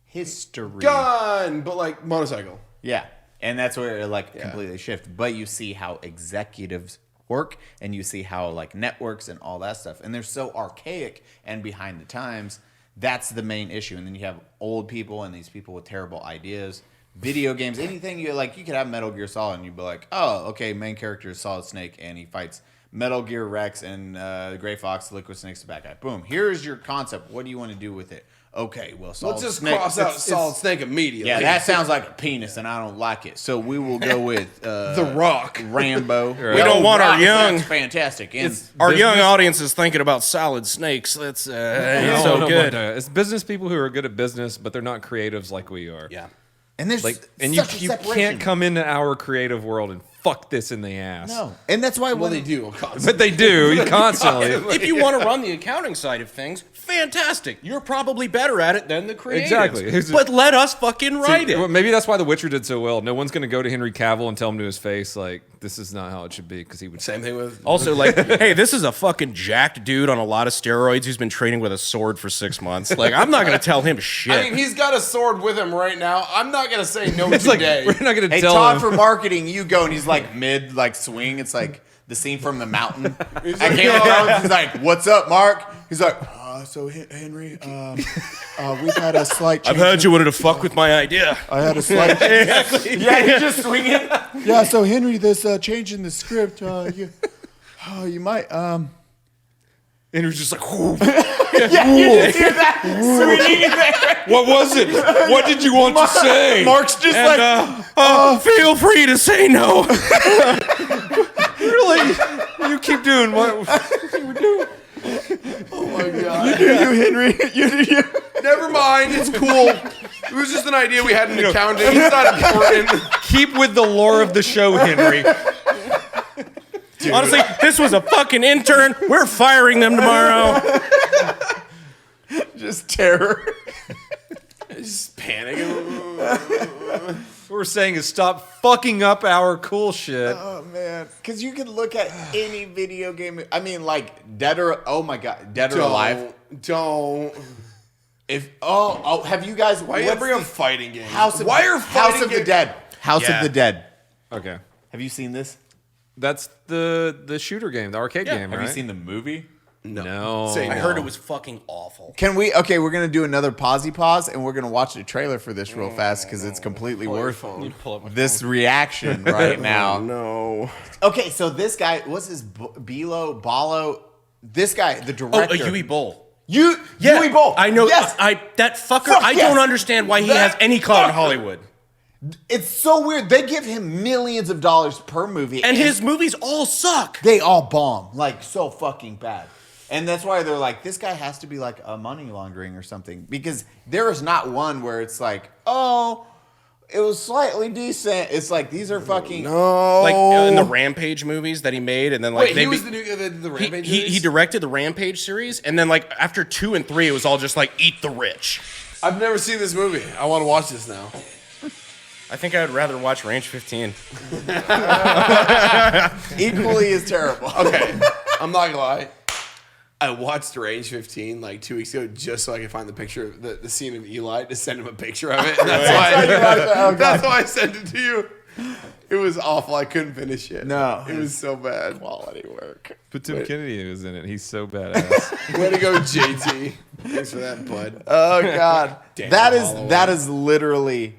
history. gun, but like motorcycle. Yeah, and that's where it like completely shifted. But you see how executives work, and you see how like networks and all that stuff, and they're so archaic and behind the times. That's the main issue. And then you have old people and these people with terrible ideas. Video games, anything you like, you could have Metal Gear Solid, and you'd be like, oh, okay, main character is Solid Snake, and he fights Metal Gear Rex and Gray Fox, Liquid Snake's the bad guy. Boom. Here's your concept. What do you want to do with it? Okay, well, Solid Let's just Snake. cross out Solid Snake immediately. Yeah, that sounds like a penis, and I don't like it. So we will go with The Rock. Rambo. We don't want our young- That's fantastic. And Our young audience is thinking about Solid Snakes. That's it's so No, good. but, it's business people who are good at business, but they're not creatives like we are. Yeah. and there's Like, and such a you separation. can't come into our creative world and fuck this in the ass. No, and that's why Well, when they do. But they do constantly. If you want to run the accounting side of things, fantastic. You're probably better at it than the creatives. Exactly. But let us fucking write Well, it. maybe that's why The Witcher did so well. No one's going to go to Henry Cavill and tell him to his face, like, this is not how it should be, because he would Same thing with. Also, like, hey, this is a fucking jacked dude on a lot of steroids who's been training with a sword for 6 months. Like, I'm not going to tell him shit. I mean, he's got a sword with him right now. I'm not gonna say no It's like, today. we're not going to hey tell Todd him. for marketing, you go and he's like mid like swing. It's like the scene from The Mountain. I can't remember. He's like, "What's up, Mark?" He's like, "So Henry, we've had a slight. I've change heard you wanted to fuck with my idea. I had a slight. Yeah, he's just swinging. Yeah, so Henry, this change in the script, you might, And he was just like, "Whoo, Yeah, you just hear that swinging there. what was it? What did you want to say?" Mark's just And, feel free to say no. Really? You keep doing what? Oh my god! you Henry, you. Never Never mind. It's cool. It was just an idea we had in accounting. It's not important. Keep with the lore of the show, Henry. Dude. Honestly, this was a fucking intern. We're firing them tomorrow. Just terror. Just panicking. What we're saying is stop fucking up our cool shit. Oh man, because you can look at any video game. I mean, like Dead or oh my god, Dead or Alive. Don't. If have you guys? Why you bring up fighting games? House of the Dead. House of the Dead. Okay. Have you seen this? That's the shooter game, the arcade game, right? Have you seen the movie? No. Say I no. heard it was fucking awful. Can we? Okay, we're gonna do another pause, and we're gonna watch the trailer for this real fast because it's completely worth this reaction right now. No. Okay, so this guy, what's his Balo? This guy, the Oh, director. a Yui Bowl. Yui Bowl. I know. Yes. That fucker. Fuck I yes. don't understand why he That has any clout in fucker. Hollywood. It's so weird. They give him millions of dollars per movie, And his movies all suck. they all bomb like so fucking bad. And that's why they're like, this guy has to be like a money laundering or something, because there is not one where it's like, oh, it was slightly decent. It's like these are fucking Like in the Rampage movies that he made, and then like Wait, he was the Rampage he movies? directed the Rampage series, and then like after 2 and 3, it was all just like eat the rich. I've never seen this movie. I want to watch this now. I think I would rather watch Range 15. equally as terrible. Okay, I'm not gonna lie. I watched Range 15 like 2 weeks ago just so I could find the picture of the scene of Eli to send him a picture of it. And that's why I sent it to you. It was awful. I couldn't finish it. No. It was so bad. Quality work. But Tim Kennedy was in it. He's so badass. Way to go, JT. Thanks for that, bud. Oh god. Damn, that is literally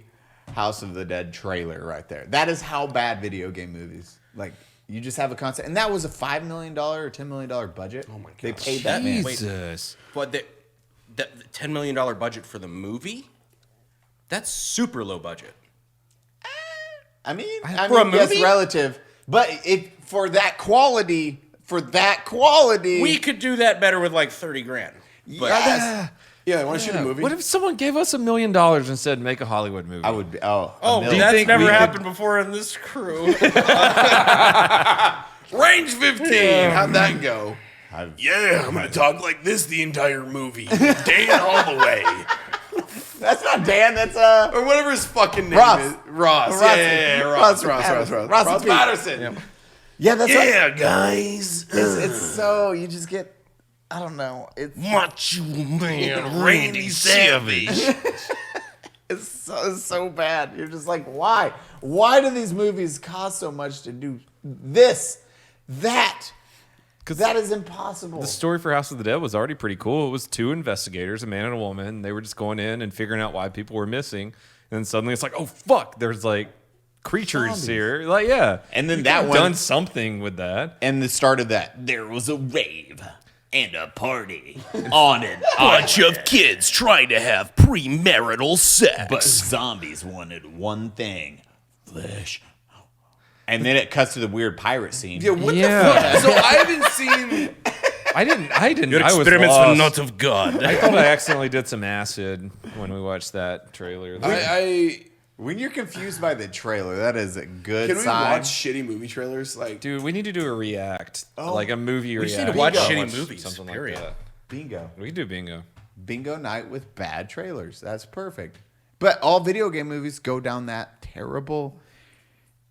House of the Dead trailer right there. That is how bad video game movies. Like you just have a concept, and that was a $5 million or $10 million budget. Oh my god! They paid that man. Jesus. But the $10 million budget for the movie? That's super low budget. I mean, For a yes, movie? relative, but for that quality, We could do that better with like 30 grand. But Yeah, I want to shoot a movie. What if someone gave us $1 million and said, make a Hollywood movie? I would be. Oh, million. that's think never we could- happened before in this crew. Range 15. How'd that go? Yeah, I'm gonna talk like this the entire movie. Dan all the way. That's not Dan. That's Or whatever his fucking name Ross. is. Ross. Ross. Yeah, Ross Ross Patterson. yeah. That's right. Yeah, guys. It's so you just get. I don't know. It's Macho Man Randy Savage. it's so bad. You're just like, why? Why do these movies cost so much to do this, that? Because that is impossible. The story for House of the Dead was already pretty cool. It was 2 investigators, a man and a woman. They were just going in and figuring out why people were missing. And then suddenly it's like, oh, fuck, there's like creatures Zombies. here. Like, yeah. And then You that could've one- done something with that. And the start of that, there was a rave and a party on it. Bunch of kids trying to have premarital sex. But zombies wanted one thing: flesh. And then it cuts to the weird pirate scene. Yeah, what Yeah. the fuck? So I haven't seen. I didn't. Your I was experiments were lost. not of God. I thought I accidentally did some acid when we watched that trailer. When you're confused by the trailer, that is a good Can we sign. watch shitty movie trailers? Like, Dude, we need to do a react, like a movie We react. just need to watch Bingo. shitty movies, something period. like that. Bingo. We can do bingo. Bingo night with bad trailers. That's perfect. But all video game movies go down that terrible.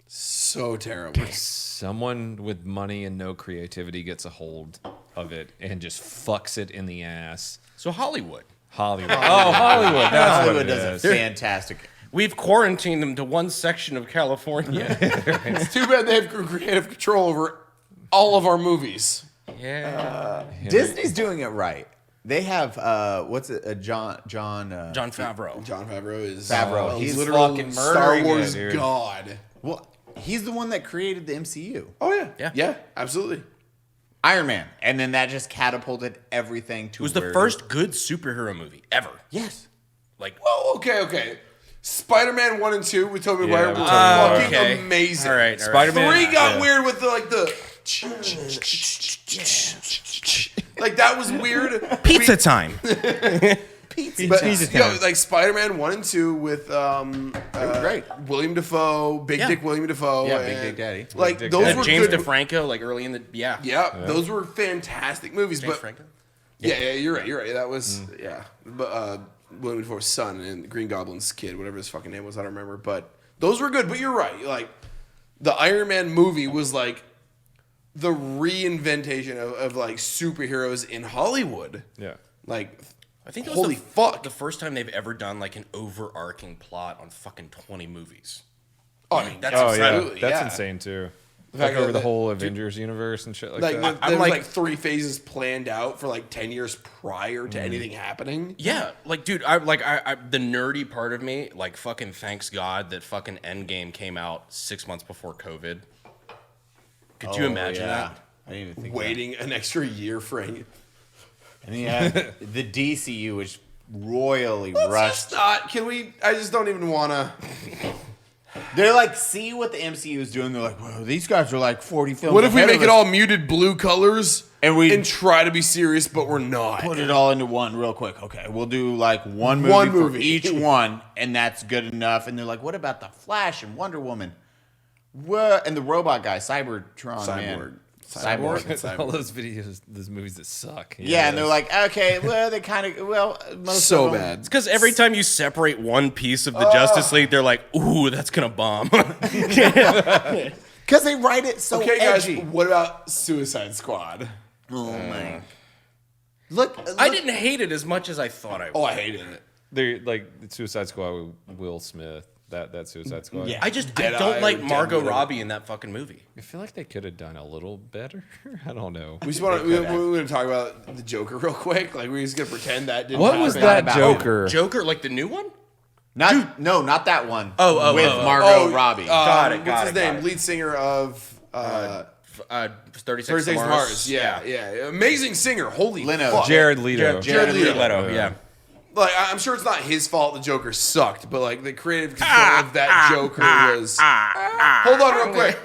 so terrible. Someone with money and no creativity gets a hold of it and just fucks it in the ass. So Hollywood. Hollywood. Oh, Hollywood. That's Hollywood what it does is. a fantastic. We've quarantined them to one section of California. It's too bad they have creative control over all of our movies. Yeah. Disney's doing it right. They have what's it? John Favreau. John Favreau is Favreau. He's literal fucking Star murdering Wars it, dude. god. Well, he's the one that created the MCU. Oh yeah, Yeah. yeah, absolutely. Iron Man, and then that just catapulted everything to. It was the first good superhero movie ever. Yes. Like, Oh, okay. Spider-Man 1 and 2 with Tobey Maguire were Oh, fucking okay. amazing. All right. Spider-Man. 3 got yeah. weird with the like that was weird. Pizza time. Pizza But Town. like Spider-Man 1 and 2 with great. William Dafoe, Big Dick William Dafoe. Yeah, Big and, Dick Daddy. Like Dick those Daddy. were James good. DeFranco, like early in the Yeah, those were fantastic movies. James but Franco. yeah, you're right. That was But William Dafoe's son and Green Goblin's kid, whatever his fucking name was, I don't remember. But those were good. But you're right. Like the Iron Man movie was like the reinventation of like superheroes in Hollywood. Yeah. Like, I think that was holy fuck. the first time they've ever done like an overarching plot on fucking 20 movies. Oh, I mean, That's Oh yeah, absolutely, that's yeah. insane too. The Like fact over the that- whole Avengers universe and shit like like that. there was like- like 3 phases planned out for like 10 years prior to anything happening. Yeah, like dude, I the nerdy part of me like fucking thanks God that fucking Endgame came out 6 months before COVID. Could you imagine that? I didn't even think Waiting an extra year for any. And then you have the DCU, which royally Let's rushed. just not. Can we? I just don't even want to. They're like, see what the MCU is doing. They're like, whoa, these guys are like 40 films. What if we ahead make of it us. all muted blue colors And try to be serious, but we're not? Put it all into one real quick. Okay, we'll do like one movie, One for movie. each one, and that's good enough. And they're like, what about the Flash and Wonder Woman? What? And the robot guy, Cybertron, man. Cyborg. All those videos, those movies that suck. Yeah, and they're like, okay, well, they kind of, most So of them, bad. It's because every time you separate one piece of the Justice League, they're like, "Ooh, that's gonna bomb." Because they write it so Okay, guys. edgy. What about Suicide Squad? Oh my! Look, I didn't hate it as much as I thought I would. Oh, I hated it. they're like the Suicide Squad with Will Smith. That Suicide Squad. Yeah. I just I Dead-Eye don't or like Dead Margot whatever. Robbie in that fucking movie. I feel like they could have done a little better. I don't know. We just want to. We're going to talk about the Joker real quick. Like we're just going to pretend that didn't. What was happen. that about Joker? Joker, like the new one? not that one. Oh, with oh, oh. Margot Robbie. Got it, What's got his it, got name? it. Lead singer of 36 36 to Mars. Yeah. Amazing singer. Holy Leno. fuck. Jared Leto. Jared Leto. Yeah. Like, I'm sure it's not his fault the Joker sucked, but like the creative control of that Joker was. Hold on, real quick.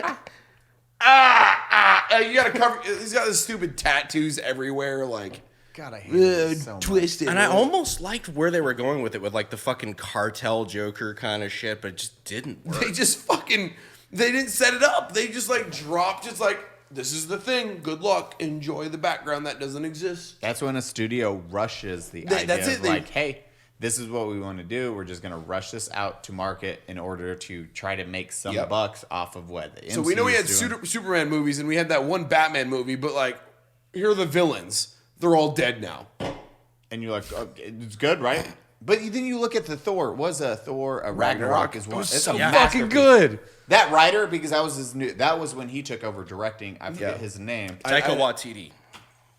You gotta cover. He's got his stupid tattoos everywhere. Like, God, I hate this so much. twisted. And I almost liked where they were going with it, with like the fucking cartel Joker kind of shit, but it just didn't work. They just fucking. They didn't set it up. They just like dropped. Just like, this is the thing. Good luck. Enjoy the background that doesn't exist. That's when a studio rushes the They- idea that's of it, they- like, hey, this is what we want to do. We're just going to rush this out to market in order to try to make some Yep. bucks off of what the So we know we had MCU is doing. Superman movies and we had that one Batman movie, but like, here are the villains. They're all dead now. And you're like, oh, it's good, right? But then you look at the Thor. Thor Ragnarok is one. It's so a fucking masterpiece. good. That writer, because that was his new. That was when he took over directing. I forget his name. Taika Waititi.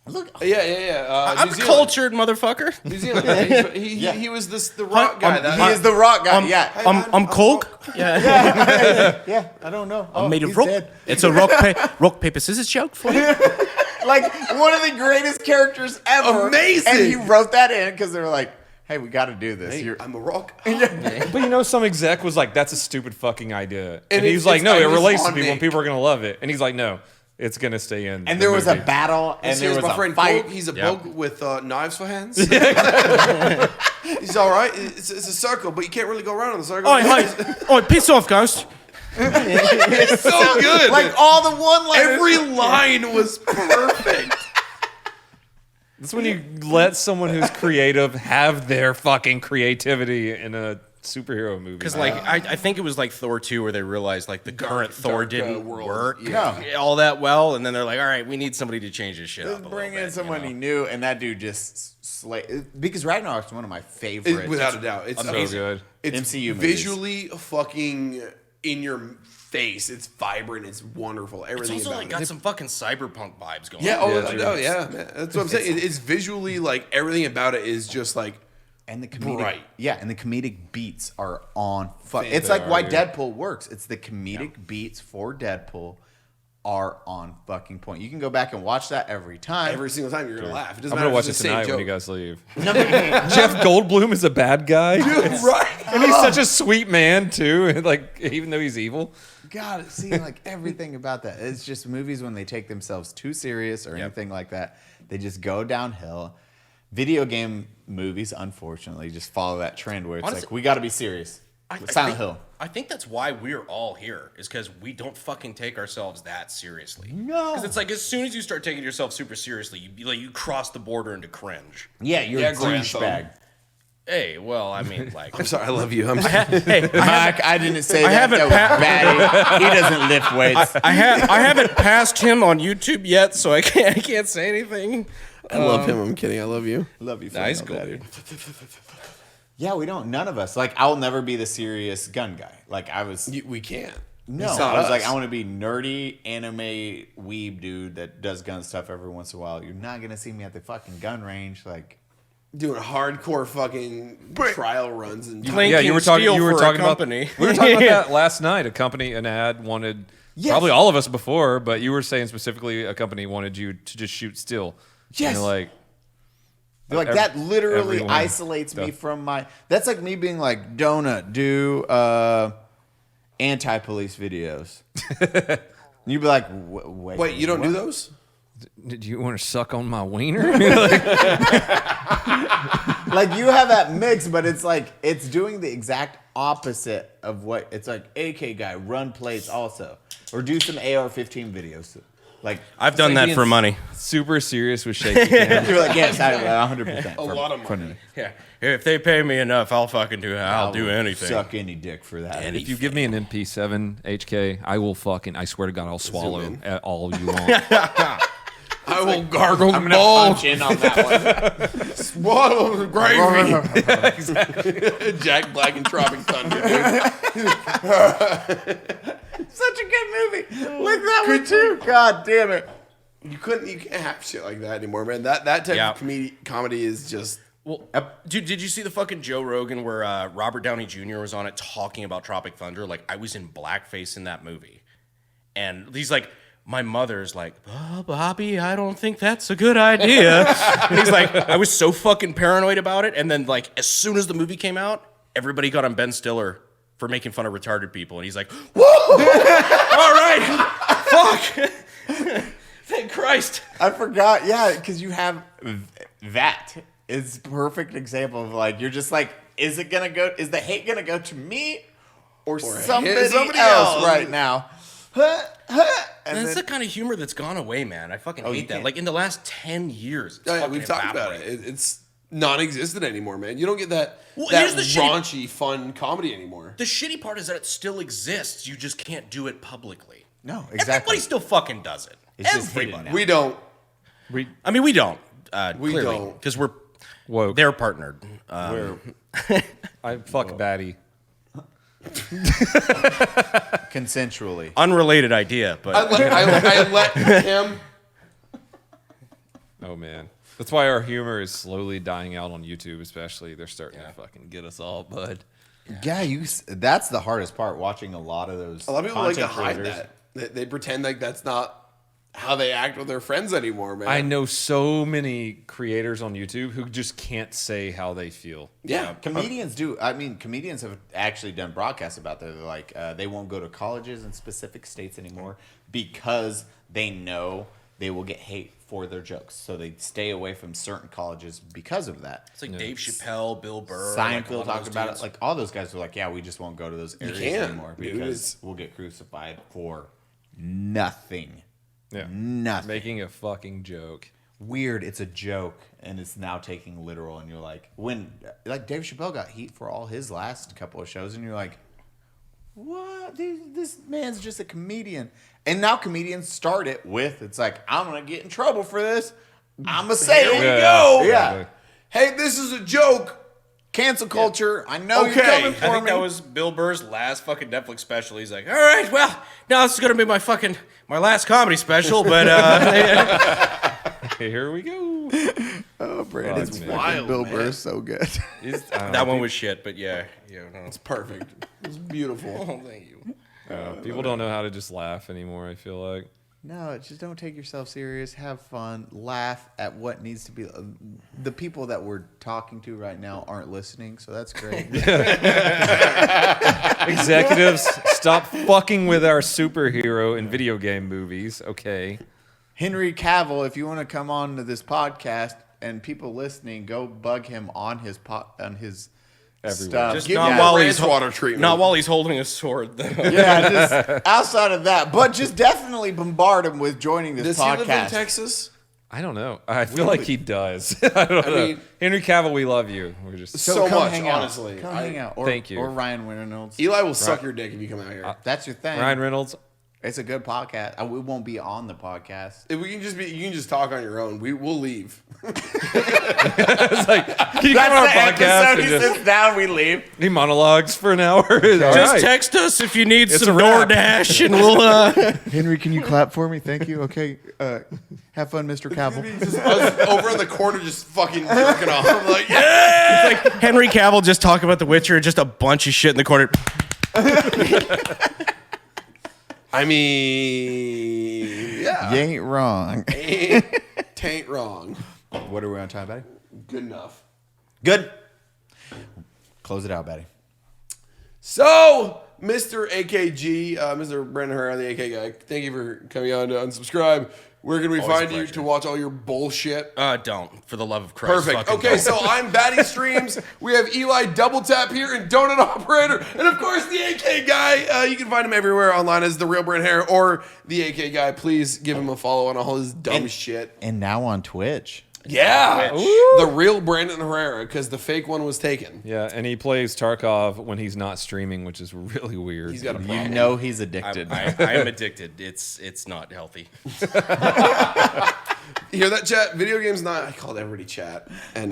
Look, Yeah. I'm New Zealand. cultured, motherfucker. New Zealand. He was the rock guy. he is the rock guy. I'm Coke. Yeah. Yeah, I don't know. I'm made of he's rock. dead. It's a rock paper scissors joke for you. Like one of the greatest characters ever. Amazing. And he wrote that in because they were like, "Hey, we got to do this." Hey, I'm a rock. But you know, some exec was like, "That's a stupid fucking idea," and And he was it's- like, it's "No, it always relates to on people, and Nick. people are gonna love it." And he's like, "No, it's gonna stay in." And the there was a movie." battle, and there Here's was my a friend fight. Coke. He's a Yep. bug with knives for hands. He's all right. It's a circle, but you can't really go around in the circle. Oi, piss off, ghost. It's so good. Like all the one-liners. every line was perfect. That's when you let someone who's creative have their fucking creativity in a superhero movie. Because like I think it was like Thor 2 where they realized like the current Thor didn't world. work Yeah. all that well, and then they're like, all right, we need somebody to change this shit up. Just a bring little in bit, someone you he know? knew, and that dude just slayed. Because Ragnarok's one of my favorites. Without a doubt, it's so amazing. good. It's MCU movies. visually fucking in your face. It's vibrant. It's wonderful. It's Everything also about like it. got some fucking cyberpunk vibes going. Yeah, on. yeah. Man. That's what I'm saying. It's visually like everything about it is just like And the comedic, Bright. yeah, and the comedic beats are on. It's like why Deadpool works. It's the comedic beats for Deadpool are on fucking point. You can go back and watch that every time. every single time you're gonna laugh. It doesn't I'm gonna matter watch if it it's the tonight same when you joke. guys leave. Jeff Goldblum is a bad guy, Right. and he's such a sweet man too. Like even though he's evil. God, see, like everything about that. It's just movies when they take themselves too serious or anything like that. They just go downhill. video game movies, unfortunately, just follow that trend where it's Honestly, like, we got to be serious. Silent Hill. I think that's why we're all here, is because we don't fucking take ourselves that seriously. No. Because it's like, as soon as you start taking yourself super seriously, you cross the border into cringe. Yeah, you're a grandson. douchebag. Hey, well, I mean, like... I'm sorry, I love you. hey, Mike, I didn't say that. haven't That was Baddie. He doesn't lift weights. I haven't passed him on YouTube yet, so I can't say anything. I love him. I'm kidding. I love you. Love you for Nice, that, cool, Baddie. dude. Yeah, we don't. None of us. Like, I'll never be the serious gun guy. Like, I was. We can't. No, It's not I was us. like, I want to be nerdy anime weeb dude that does gun stuff every once in a while. You're not gonna see me at the fucking gun range, like. Doing hardcore fucking trial runs and Clanking You were talking. steel You were for a talking about. company. We were talking about that last night. A company, an ad wanted probably all of us before, but you were saying specifically a company wanted you to just shoot still. Yes. And you're like. They're like, that literally everyone isolates me stuff. from my. That's like me being like, Donut, do anti-police videos. You'd be like, wait. Wait, you don't do those? Did you want to suck on my wiener? Like, you have that mix, but it's like, it's doing the exact opposite of what. It's like, AK guy, run plates also. Or do some AR-15 videos. Like, I've done that for money. Super serious with shaky cam. you're like, yes, 100%. A lot of money. Yeah, if they pay me enough, I'll fucking do. I'll do anything. Suck any dick for that. If you give me an MP7 HK, I will fucking. I swear to God, I'll swallow in. all you want. I will gargle the I'm gonna ball. punch in on that one. Swallow gravy. Exactly. Jack Black and Tropic Thunder, dude. Such a good movie. Like that one too. God damn it. You can't have shit like that anymore, man. That type Yeah. of comedy is just. Well, dude, did you see the fucking Joe Rogan where Robert Downey Jr. was on it talking about Tropic Thunder? Like, I was in blackface in that movie. And he's like, my mother's like, oh, Bobby, I don't think that's a good idea. And he's like, I was so fucking paranoid about it. And then, like, as soon as the movie came out, everybody got on Ben Stiller for making fun of retarded people. And he's like, whoa, all right, fuck. Thank Christ. I forgot. Yeah, because you have that. It's a perfect example of like, you're just like, is the hate gonna go to me or somebody somebody else else right now? And that's the kind of humor that's gone away, man. I fucking hate that. can't. Like, in the last 10 years, it's Oh, yeah, fucking we've talked about evaporated. it. It's non-existent anymore, man. You don't get that, Well, that here's the shitty- raunchy, fun comedy anymore. The shitty part is that it still exists. You just can't do it publicly. No, exactly. Everybody still fucking does it. It's just hidden Everybody. now. We don't. I mean, we don't. We Clearly, don't. because we're Woke. they're partnered. I fuck Baddie. Consensually. Unrelated idea, but I let him. Oh man, that's why our humor is slowly dying out on YouTube. Especially, they're starting to fucking get us all, bud. Yeah, that's the hardest part. Watching a lot of those. A lot of people like to content hide creators. that. They pretend like that's not how they act with their friends anymore, man. I know so many creators on YouTube who just can't say how they feel. Yeah. Comedians do. I mean, comedians have actually done broadcasts about that. They're like, they won't go to colleges in specific states anymore because they know they will get hate for their jokes. So they stay away from certain colleges because of that. it's like Dave Chappelle, Bill Burr, Seinfeld like talked about it. Like all those guys were like, yeah, we just won't go to those areas can't, anymore dude. because we'll get crucified for nothing. Yeah, Nothing. making a fucking joke. Weird. It's a joke, and it's now taking literal. And you're like, when like Dave Chappelle got heat for all his last couple of shows, and you're like, what? This man's just a comedian. And now comedians start it with, it's like, I'm gonna get in trouble for this. I'm gonna say it. we go. Yeah. Hey, this is a joke. Cancel culture. I know Okay. you're coming I for think me. that was Bill Burr's last fucking Netflix special. He's like, all right, well, now this is gonna be my last comedy special, but Here we go. Oh, Brandon, Fuck, man. Wild, Bill man. Burr is so good. that one was shit. But yeah, no. It's perfect. It's beautiful. Oh, thank you. People don't know how to just laugh anymore. I feel like. No, just don't take yourself serious. Have fun. Laugh at what needs to be. The people that we're talking to right now aren't listening, so that's great. Executives, stop fucking with our superhero in video game movies. Okay. Henry Cavill, if you want to come on to this podcast, and people listening, go bug him on his Everywhere. stuff. Just Give not him while ranch he's water treatment. Not while he's holding a sword, though. Yeah, just outside of that, but just definitely bombard him with joining this Does he podcast. live in Texas? I don't know. I feel like he does. I don't know. mean- Henry Cavill, we love you. We're just So come much, hang out. honestly. Come hang out. Or, Thank you. Or Ryan Reynolds. Eli will suck your dick if you come out here. That's your thing. Ryan Reynolds. It's a good podcast. We won't be on the podcast. If we can just you can just talk on your own. We'll leave. It's like, can you come on our podcast and he just sits down, we leave. he monologues for an hour? All Just right. text us if you need some a wrap. DoorDash, and we'll. Henry, can you clap for me? Thank you. Okay. Have fun, Mr. Cavill. Just us over in the corner, just fucking jerking off. I'm like, yeah. Henry Cavill just talking about The Witcher, and just a bunch of shit in the corner. I mean, yeah. You ain't wrong. Tain't wrong. What are we on time, Baddie? Good enough. Good. Close it out, Baddie. So, Mr. AKG, Mr. Brandan Herrera, the AK guy, thank you for coming on to Unsubscribe. Where can we find you to watch all your bullshit? Don't, for the love of Christ. Perfect. fucking Okay, don't. so I'm Baddie Streams. We have Eli Double Tap here and DonutOperator. And of course, the AK guy. You can find him everywhere online as The Real Brandan Herrera or the AK guy. Please give him a follow on all his dumb shit. And now on Twitch. Yeah. The real Brandan Herrera, because the fake one was taken. Yeah, and he plays Tarkov when he's not streaming, which is really weird. He's got a You problem. know he's addicted. I am addicted. It's not healthy. You hear that, chat? Video games not. I called everybody chat. And